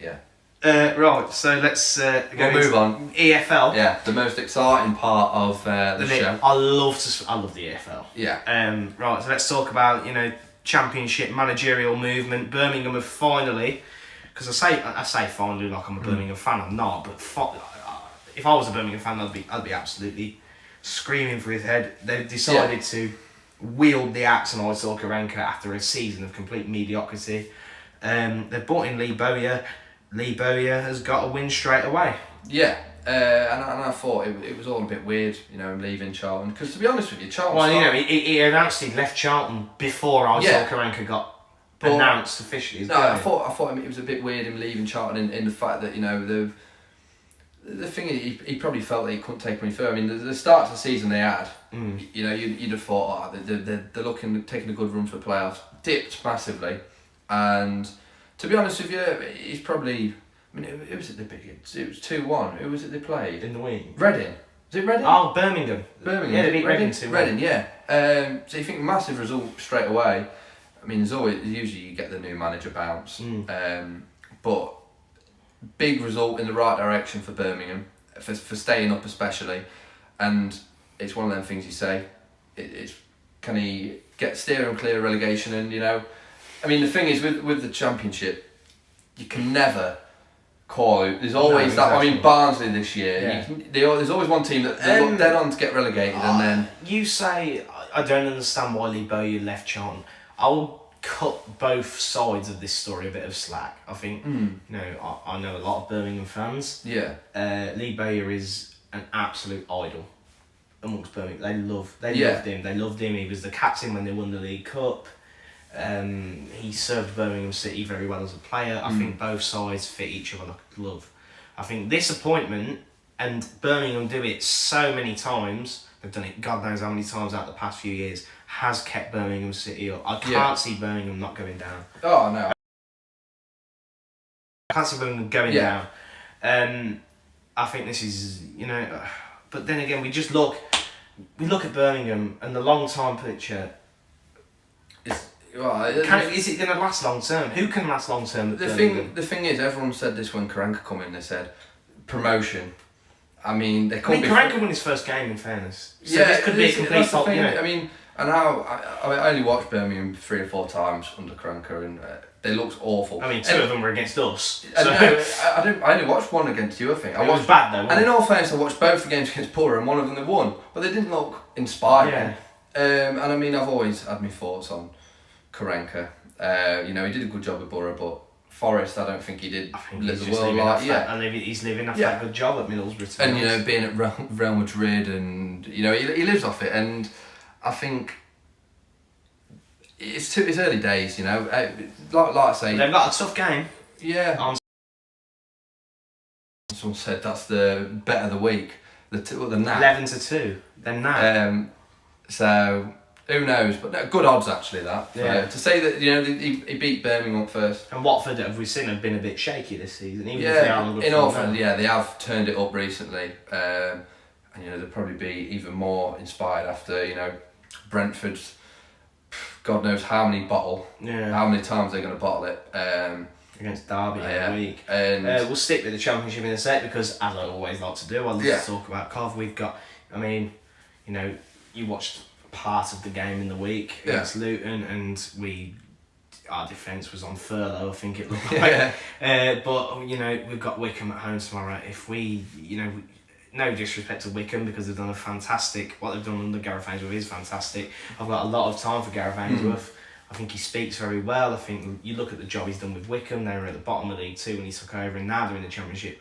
yeah. Right, so let's we'll move on. EFL. Yeah, the most exciting part of the show. I love the EFL. Yeah. Right, so let's talk about Championship managerial movement. Birmingham have finally, because I say finally like I'm a Birmingham fan. I'm not, but if I was a Birmingham fan, I'd be absolutely screaming for his head. They've decided to wield the axe on Ollie Karanka after a season of complete mediocrity. They've brought in Lee Bowyer. Lee Bowyer has got a win straight away. Yeah, and I thought it was all a bit weird, him leaving Charlton. Because to be honest with you, Charlton... Well, he announced he'd left Charlton before Ollie Karanka got announced officially. I thought it was a bit weird him leaving Charlton in the fact that, the thing is, he probably felt that he couldn't take him any further. I mean, the start of the season they had, you'd have thought, they're taking a good run for the playoffs. Dipped massively, and... To be honest with you, he's probably... I mean, who was it the biggest? It was 2-1. Who was it they played? In the week. Reading. Was it Reading? Oh, Birmingham. Yeah, they beat Reading 2-1. Reading, yeah. So you think massive result straight away. I mean, usually you get the new manager bounce. But big result in the right direction for Birmingham, for staying up especially. And it's one of them things you say, it's can he steer him clear of relegation and, I mean, the thing is, with the Championship, you can never call out. There's always that. I mean, Barnsley this year, there's always one team that they look dead on to get relegated, and then... You say, I don't understand why Lee Bowyer left Charlton. I'll cut both sides of this story a bit of slack. I think, I know a lot of Birmingham fans. Yeah. Lee Bowyer is an absolute idol amongst Birmingham. They loved him. They loved him. He was the captain when they won the League Cup. He served Birmingham City very well as a player. I think both sides fit each other like a glove. I think this appointment, and Birmingham do it so many times, they've done it God knows how many times out the past few years, has kept Birmingham City up. I can't see Birmingham not going down. Oh, no. I can't see Birmingham going down. I think this is, but then again, we look at Birmingham and the long-time picture. Is it going to last long term? Who can last long term? The thing is, everyone said this when Karanka come in. They said promotion. I mean, Karanka won his first game. In fairness, so this could be a complete fault. I mean, and I only watched Birmingham 3 or 4 times under Karanka, and they looked awful. I mean, 2 of them were against us. So. I only watched one against you, I think. It was bad though. And in all fairness, I watched both the games against Borough, and one of them they won, but they didn't look inspiring. And I mean, I've always had my thoughts on Karanka. He did a good job with Borough, but Forest, I don't think he did. I think he's living off that good job at Middlesbrough. And being at Real Madrid, and he lives off it. And I think it's early days. Like I say, they've got a tough game. Yeah. Someone said that's the bet of the week. The 11-2. Then that. So. Who knows? But no, good odds actually. That to say that he beat Birmingham up first. And Watford, have we seen, have been a bit shaky this season. Even if they are in all fairness, they have turned it up recently, and they'll probably be even more inspired after Brentford's God knows how many how many times they're going to bottle it. Against Derby in the week. And we'll stick with the Championship in a sec because, as I always like to do, I love to talk about Cov. We've got, you watched part of the game in the week against Luton, and our defence was on furlough, I think it looked like. But we've got Wickham at home tomorrow. If we, no disrespect to Wickham because they've done what they've done under Gareth Ainsworth is fantastic. I've got a lot of time for Gareth Ainsworth. I think he speaks very well. I think you look at the job he's done with Wickham. They were at the bottom of League 2 when he took over, and now they're in the Championship.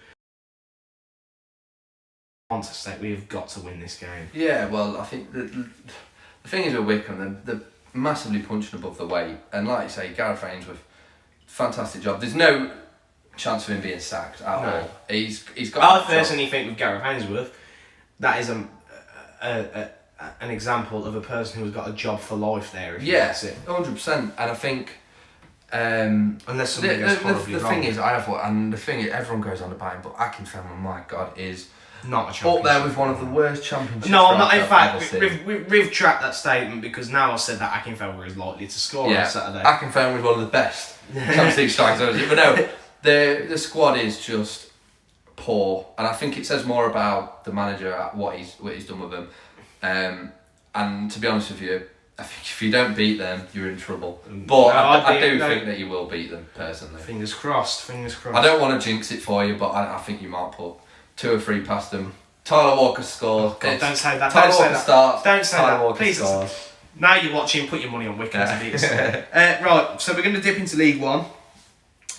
We've got to win this game. Yeah, well, I think the thing is with Wickham, massively punching above the weight. And like you say, Gareth Ainsworth, fantastic job. There's no chance of him being sacked at all. He's got. I personally think with Gareth Ainsworth, that is an example of a person who has got a job for life there. If Yes, 100%. And I think. Unless somebody goes horribly the wrong. thing is, everyone goes on about him, but Akinfenwa, my God, is not a championship. up there with one of the worst championships. No, I'm not. In I've fact, ever seen. we've retract that statement because now I've said that Akinfenwa is likely to score on Saturday. Akinfenwa is one of the best Champions League strikers I've ever seen. But no, the squad is just poor, and I think it says more about the manager at what he's done with them. And to be honest with you, I think if you don't beat them, you're in trouble. But I do think that you will beat them, personally. Fingers crossed. I don't want to jinx it for you, but I think you might put 2 or 3 past them. Tyler Walker scores. Oh, God, don't say that. Tyler Don't say Walker that. starts. Don't say Tyler that. Walker Please. scores. Now you're watching, put your money on Wigan to beat us. Right, so we're going to dip into League One.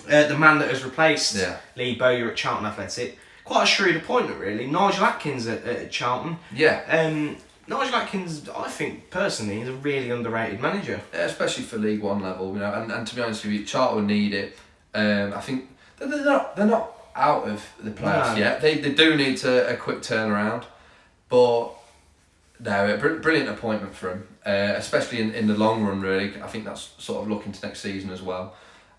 The man that has replaced Lee Bowyer at Charlton Athletic. Quite a shrewd appointment, really. Nigel Atkins at Charlton. Yeah. Nigel Atkins, I think, personally, is a really underrated manager. Yeah, especially for League One level, and to be honest with you, Charlton need it. I think they're not out of the playoffs yet. They do need a quick turnaround, but no, brilliant appointment for him, especially in the long run. Really, I think that's sort of looking to next season as well.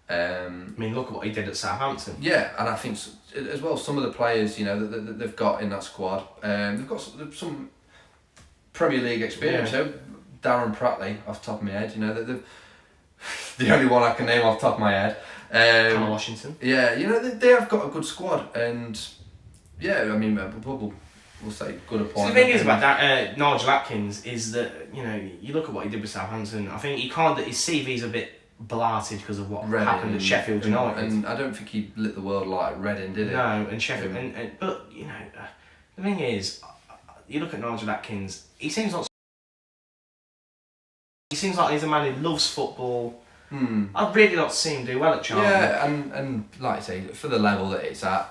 I mean, look at what he did at Southampton. Yeah, and I think as well some of the players that they've got in that squad, they've got some Premier League experience. Darren Pratley, off the top of my head, the only one I can name off the top of my head. Connor Washington. Yeah, they have got a good squad, and I mean, we'll say good appointment. So the thing is about that, Nigel Atkins is that you look at what he did with Southampton. I think his CV's a bit blarted because of what happened at Sheffield United, and I don't think he lit the world like Reading, did he? No, and Sheffield, but the thing is, you look at Nigel Atkins. He seems like he's a man who loves football. I'd really like to see him do well at Charlton. Yeah, and like I say, for the level that it's at,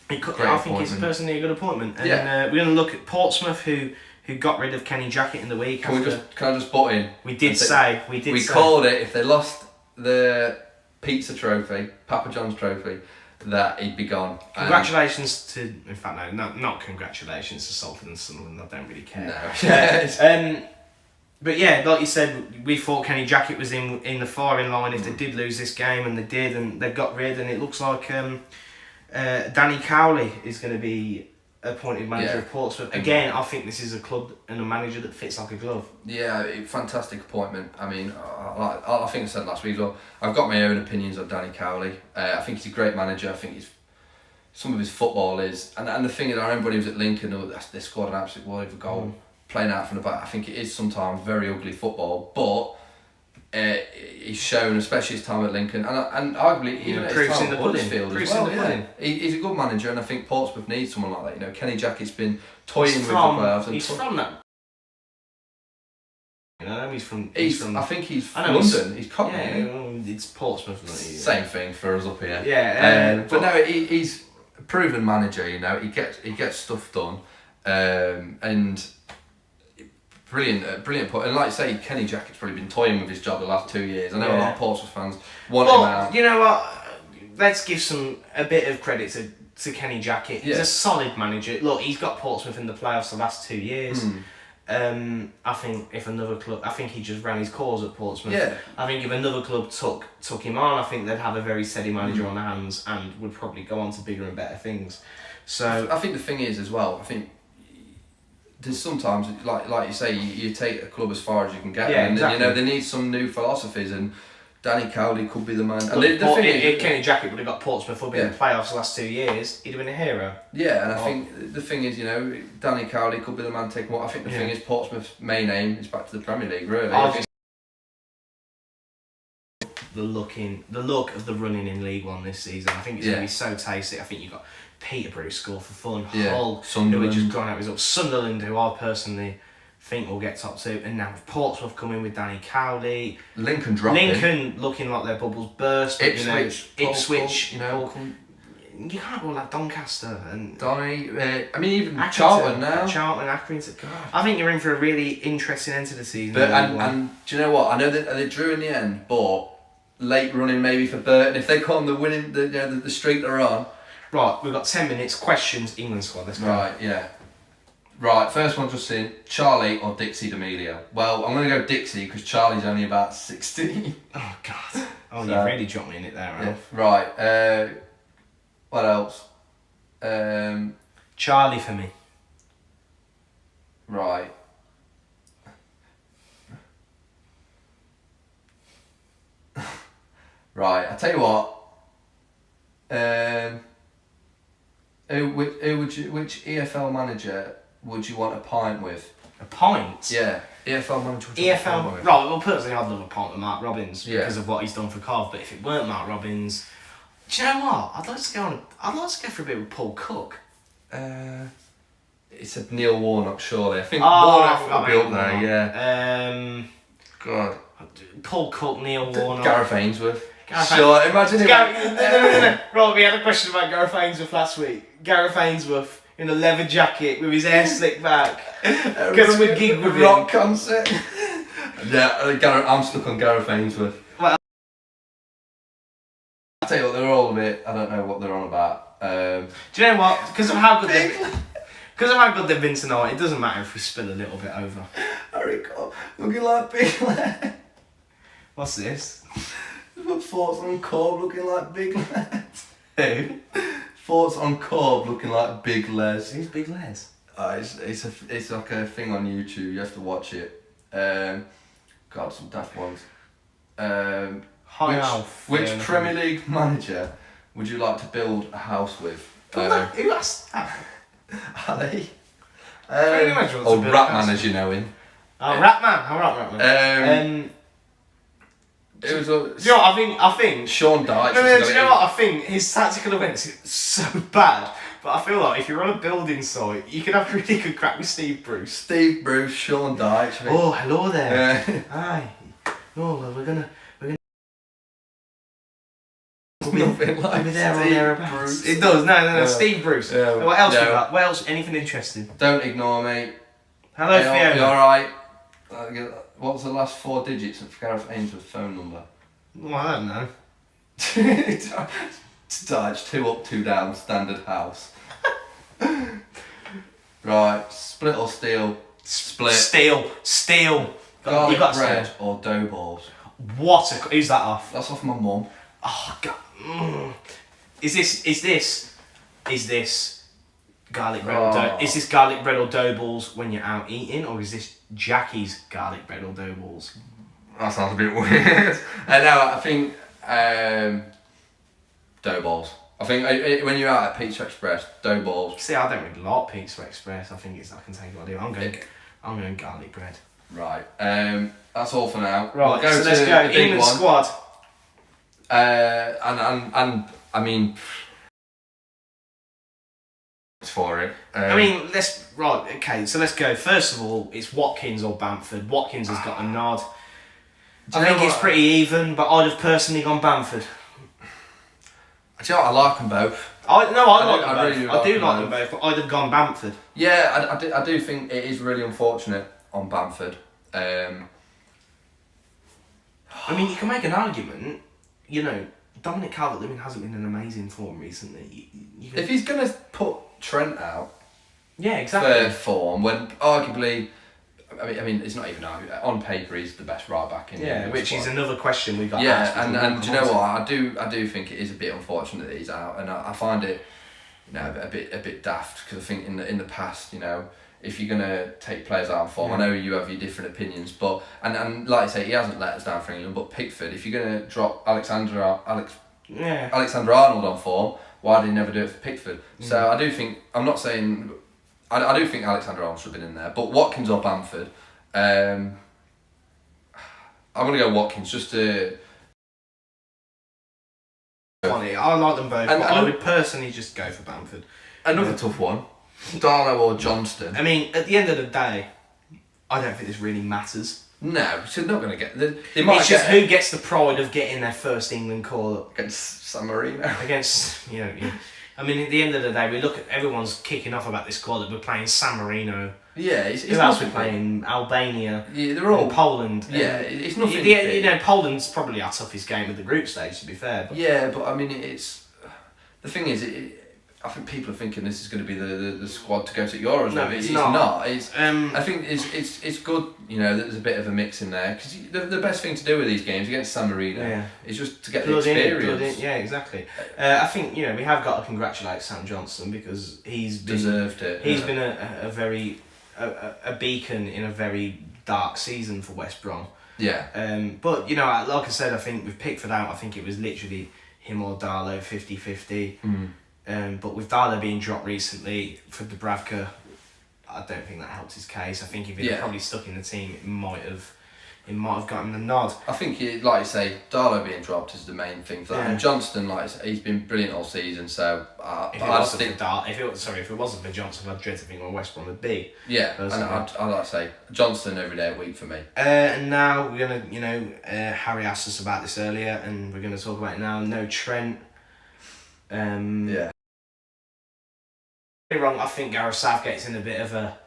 I think it's personally a good appointment. And we're going to look at Portsmouth, who got rid of Kenny Jackett in the week. Can I just butt in? We say called it, if they lost the pizza trophy, Papa John's trophy, that he'd be gone. Congratulations to, in fact no, not congratulations to Salford and Sunderland. I don't really care. No. But yeah, like you said, we thought Kenny Jackett was in the firing line if they did lose this game, and they did, and they got rid. And it looks like Danny Cowley is going to be appointed manager of Portsmouth. Again, I think this is a club and a manager that fits like a glove. Yeah, fantastic appointment. I mean, I think I said last week as well, I've got my own opinions on Danny Cowley. I think he's a great manager. I think some of his football is... And the thing is, I remember when he was at Lincoln, they scored an absolute world of a goal, playing out from the back. I think it is sometimes very ugly football, but... he's shown, especially his time at Lincoln, and arguably even at his time at Huddersfield as well. Yeah. He's a good manager, and I think Portsmouth needs someone like that. Kenny Jackett's been toying with the playoffs. He's from that. He's from. I think he's from London. He's Cockney. Yeah, it's Portsmouth. Same thing for us up here. Yeah, but no, he's a proven manager. He gets stuff done, and. Brilliant point. And like I say, Kenny Jackett's probably been toying with his job the last 2 years. I know a lot of Portsmouth fans want him out. You know what? Let's give a bit of credit to Kenny Jackett. He's a solid manager. Look, he's got Portsmouth in the playoffs the last 2 years. I think if another club, I think he just ran his course at Portsmouth. Yeah. I think if another club took him on, I think they'd have a very steady manager on their hands and would probably go on to bigger and better things. So I think the thing is as well, I think there's sometimes, like you say, you take a club as far as you can get them, and exactly. They need some new philosophies, and Danny Cowley could be the man. Look, if Kenny Jackett would have got Portsmouth up in the playoffs the last 2 years, he'd have been a hero. Yeah, and I think the thing is, Danny Cowley could be the man taking what. I think the thing is, Portsmouth's main aim is back to the Premier League, really. The look of the running in League One this season, I think it's going to be so tasty. I think you've got Peterborough score for fun. Hull, who had just gone out results. Sunderland, who I personally think will get top 2, and now Portsmouth coming with Danny Cowley. Lincoln dropping. Lincoln looking like their bubbles burst. Ipswich, Ipswich, you can't rule out Doncaster and Donny. I mean, even Accrington, Charlton now. Charlton, Accrington. God. I think you're in for a really interesting end to the season. But and do you know what? I know that they drew in the end, but late running maybe for Burton. If they come on the winning, the streak they're on. Right, we've got 10 minutes. Questions, England squad. Let's go. Right, yeah. Right, first one just in, Charlie or Dixie D'Amelio? Well, I'm going to go Dixie because Charlie's only about 16. Oh, God. Oh, So, you really dropped me in it there, Ralph. Yeah. Right, what else? Charlie for me. Right. Right, I tell you what. Which EFL manager would you want a pint with? A pint? Yeah, EFL manager. Would you want a pint EFL, with? right, well, personally, I'd love a pint with Mark Robbins Yeah. because of what he's done for Cov. But if it weren't Mark Robbins, do you know what? I'd like to go for a bit with Paul Cook. It's a Neil Warnock, surely. I think I Warnock forgot would be up about there. Warnock. God. Paul Cook, Neil Warnock. Gareth Ainsworth. Gareth Sure, imagine him. No. Right, we had a question about Gareth Ainsworth last week. Gareth Ainsworth in a leather jacket with his hair slicked back. Because we gig with him. rock concert. Yeah, I'm stuck on Gareth Ainsworth. Well, I tell you what, they're all a bit. I don't know what they're on about. do you know what? Because of how good they've been tonight, it doesn't matter if we spill a little bit over. Harry Cobb looking like Big Les. What's this? Thoughts on Corb looking like Big Les. Who? Thoughts on Corb looking like Big Les. Who's Big Les? It's like a thing on YouTube. You have to watch it. God, some daft ones. Hi, Alf. Which Premier League manager would you like to build a house with? Who asked that? Ali. Premier manager wants to Or build a Ratman, house. as you know him. Oh, Ratman. It was Do you know what I think? Sean Dyche. No, do you know what I think? His tactical events is so bad, but I feel like if you're on a building site, you can have a really good crack with Steve Bruce. Steve Bruce, Sean Dyche. Oh, hello there. Uh, Hi. Oh, well, we're gonna nothing like be there or Steve thereabouts. Bruce. It does. No. Steve Bruce. Yeah. What else No. we got? What else? Anything interesting? Don't ignore me. Hello, You Fiona. alright? What was the last 4 digits of Gareth Ainsworth's phone number? Well, I don't know. Dyche, 2 up, 2 down, standard house. Right, split or steal? Split. Steal. Garlic You got bread steal. or dough balls? Who's that off? That's off my mum. Oh God. Is this garlic bread or dough? Is this garlic bread or dough balls when you're out eating, or is this Jackie's garlic bread or dough balls? That sounds a bit weird. No, I think dough balls. I think when you're out at Pizza Express, dough balls. See, I don't really like Pizza Express. I think I can take what I do. I'm going garlic bread. Right. That's all for now. Right. We'll So let's to go. the big England one. squad. And I mean, for it. I mean, so let's go. First of all, it's Watkins or Bamford. Watkins has got a nod. I think it's pretty even, but I'd have personally gone Bamford. Do you know what? I like them both. I like them really both. I do like like them them both, but I'd have gone Bamford. Yeah, I do think it is really unfortunate on Bamford. I mean, you can make an argument, Dominic Calvert-Lewin hasn't been in amazing form recently. If he's going to put Trent out yeah, exactly. for form, when arguably, I mean, it's not even on paper he's the best right back in the England which squad. is another question we got Yeah, asked. and do you know what? I do think it is a bit unfortunate that he's out, and I find it, a bit daft, because I think in the past, if you're gonna take players out of form, I know you have your different opinions, but and like I say, he hasn't let us down for England. But Pickford, if you're gonna drop Alexander Arnold on form, why did he never do it for Pickford? So I do think, I'm not saying, I do think Alexander Arnold should have been in there, but Watkins or Bamford, I'm gonna go Watkins just to. Funny, I like them both, but I would personally just go for Bamford. Another tough one, Darlow or Johnston. I mean, at the end of the day, I don't think this really matters. No, so they're not going to get. They might It's just who gets the pride of getting their first England call up against San Marino. against, I mean, at the end of the day, we look at everyone's kicking off about this squad that we're playing San Marino. Yeah, it's who else we're playing? Albania. Yeah, they're all Poland. Yeah, it's nothing. You know, Poland's probably our toughest game of the group stage, to be fair. But. Yeah, but I mean, it's the thing is, I think people are thinking this is going to be the squad to go to Euros. No, with. it's not. not. I think it's good. You know, that there's a bit of a mix in there because the best thing to do with these games against San Marino is just to get the experience. Yeah, exactly. I think we have got to congratulate Sam Johnson because he's been deserved it. He's been a very a beacon in a very dark season for West Brom. Yeah. But like I said, I think with Pickford out, I think it was literally him or Darlow 50-50. But with Darlow being dropped recently for Dubravka, I don't think that helped his case. I think if he'd probably stuck in the team, it might have got him the nod. I think, like you say, Darlow being dropped is the main thing for that. And Johnston, like I say, he's been brilliant all season. So if it wasn't for Johnson, I'd dread to think where West Brom would be. Yeah, and I'd like to say Johnston every day of the week for me. And now we're gonna, Harry asked us about this earlier, and we're gonna talk about it now. No Trent. Wrong. I think Gareth Southgate's in a bit of a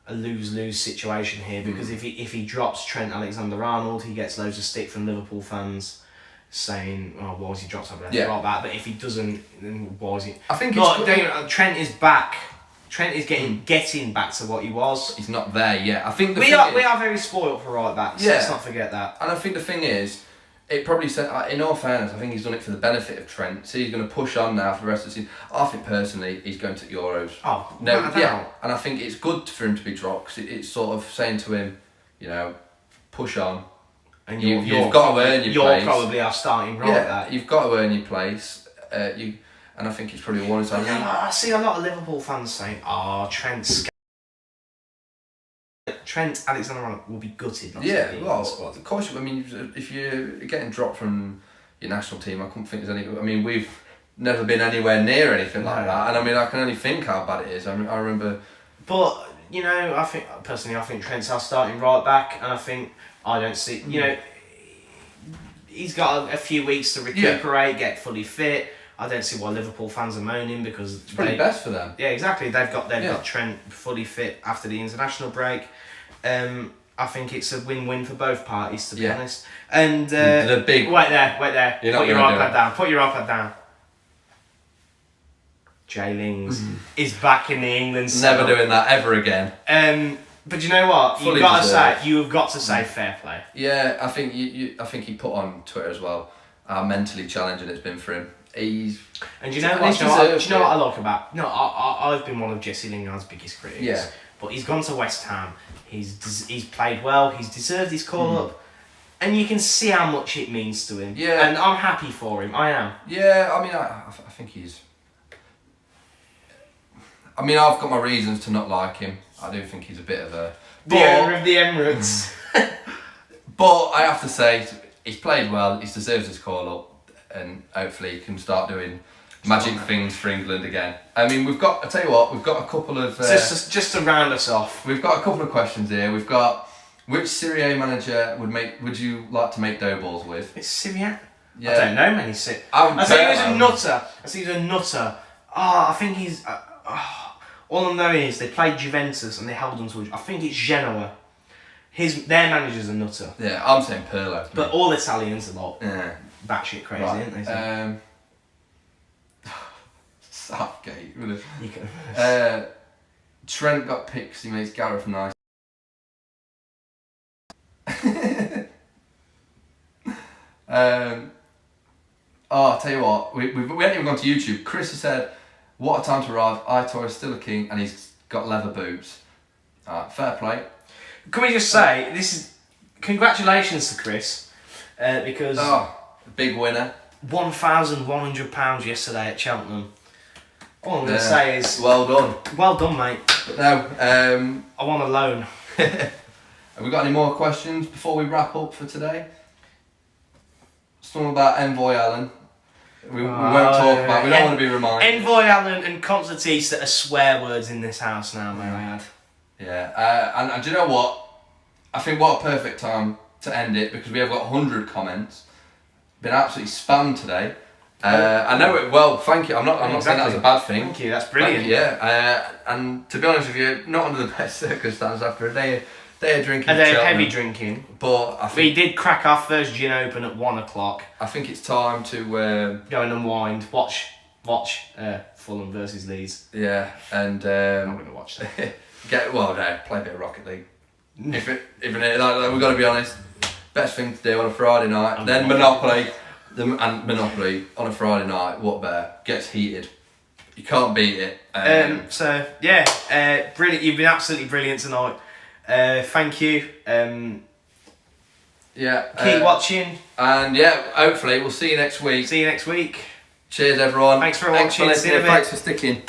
lose-lose situation here because if he drops Trent Alexander-Arnold, he gets loads of stick from Liverpool fans saying, "Oh, why was he dropped over there?" Like that. But if he doesn't, then why is he? I think Trent is back. Trent is getting back to what he was. He's not there yet. I think we are very spoiled for right backs. Yeah. Let's not forget that. And I think the thing is, it probably said, in all fairness, I think he's done it for the benefit of Trent. So he's going to push on now for the rest of the season. I think personally, he's going to Euros. Oh, no, yeah. And I think it's good for him to be dropped because it's sort of saying to him, push on. And you've got to earn your place. You're probably our starting right back. You've got to earn your place. And I think it's probably a warning sign. I see a lot of Liverpool fans saying, Trent Alexander-Arnold will be gutted. Of course. I mean, if you're getting dropped from your national team, I couldn't think there's any. I mean, we've never been anywhere near anything like that, and I mean, I can only think how bad it is. I remember. But I think Trent's our starting right back, and I don't see. He's got a few weeks to recuperate, get fully fit. I don't see why Liverpool fans are moaning because it's probably best for them. Yeah, exactly. They've got Trent fully fit after the international break. I think it's a win-win for both parties, to be honest. And the big wait there. Put your iPad down. Jay Lings is back in the England side. Never doing that ever again. But you know what? You've got to say fair play. Yeah, I think I think he put on Twitter as well how mentally challenging it's been for him. Do you know what I like about? No, I've been one of Jesse Lingard's biggest critics. Yeah. But he's gone to West Ham. He's played well. He's deserved his call up, and you can see how much it means to him. Yeah. And I'm happy for him. I am. Yeah. I mean, I think he's. I mean, I've got my reasons to not like him. I do think he's a bit of a. The owner of the Emirates. But I have to say, he's played well. He's deserved his call up, and hopefully he can start doing magic things for England again. I mean, we've got a couple of... just to round us off. We've got a couple of questions here. We've got, which Serie A manager would you like to make dough balls with? It's Serie? Yeah. I don't know many Serie... I think he was a nutter. I think he's... all I'm knowing is they played Juventus and they held them to... I think it's Genoa. Their manager's a nutter. Yeah, I'm saying Pirlo. But all Italians are like batshit crazy, aren't they? So. Southgate. Trent got picked because he makes Gareth nice. I'll tell you what, we haven't even gone to YouTube. Chris has said, what a time to arrive. Aitor is still a king and he's got leather boots. Fair play. Can we just say, this is congratulations to Chris because big winner. £1,100 yesterday at Cheltenham. All I'm going to say is... Well done. Well done, mate. But no, I want a loan. Have we got any more questions before we wrap up for today? Something about Envoy Allen. We won't talk about. We don't want to be reminded. Envoy Allen and Concertista are swear words in this house now, may I add. Yeah, and do you know what? I think what a perfect time to end it because we have got 100 comments. Been absolutely spammed today. I know it well. Thank you. I'm not saying that's a bad thing. Thank you. That's brilliant. You, yeah. And to be honest with you, not under the best circumstances after a day of drinking. A day of heavy drinking. But I think we did crack our first gin open at 1:00. I think it's time to go and unwind. Watch Fulham versus Leeds. Yeah, and I'm gonna watch that. Play a bit of Rocket League. If we've got to be honest, best thing to do on a Friday night. Then Monopoly, Monopoly on a Friday night. What better? Gets heated. You can't beat it. Brilliant. You've been absolutely brilliant tonight. Thank you. Keep watching. And hopefully we'll see you next week. See you next week. Cheers, everyone. Thanks for watching. Thanks for listening. Thanks for sticking.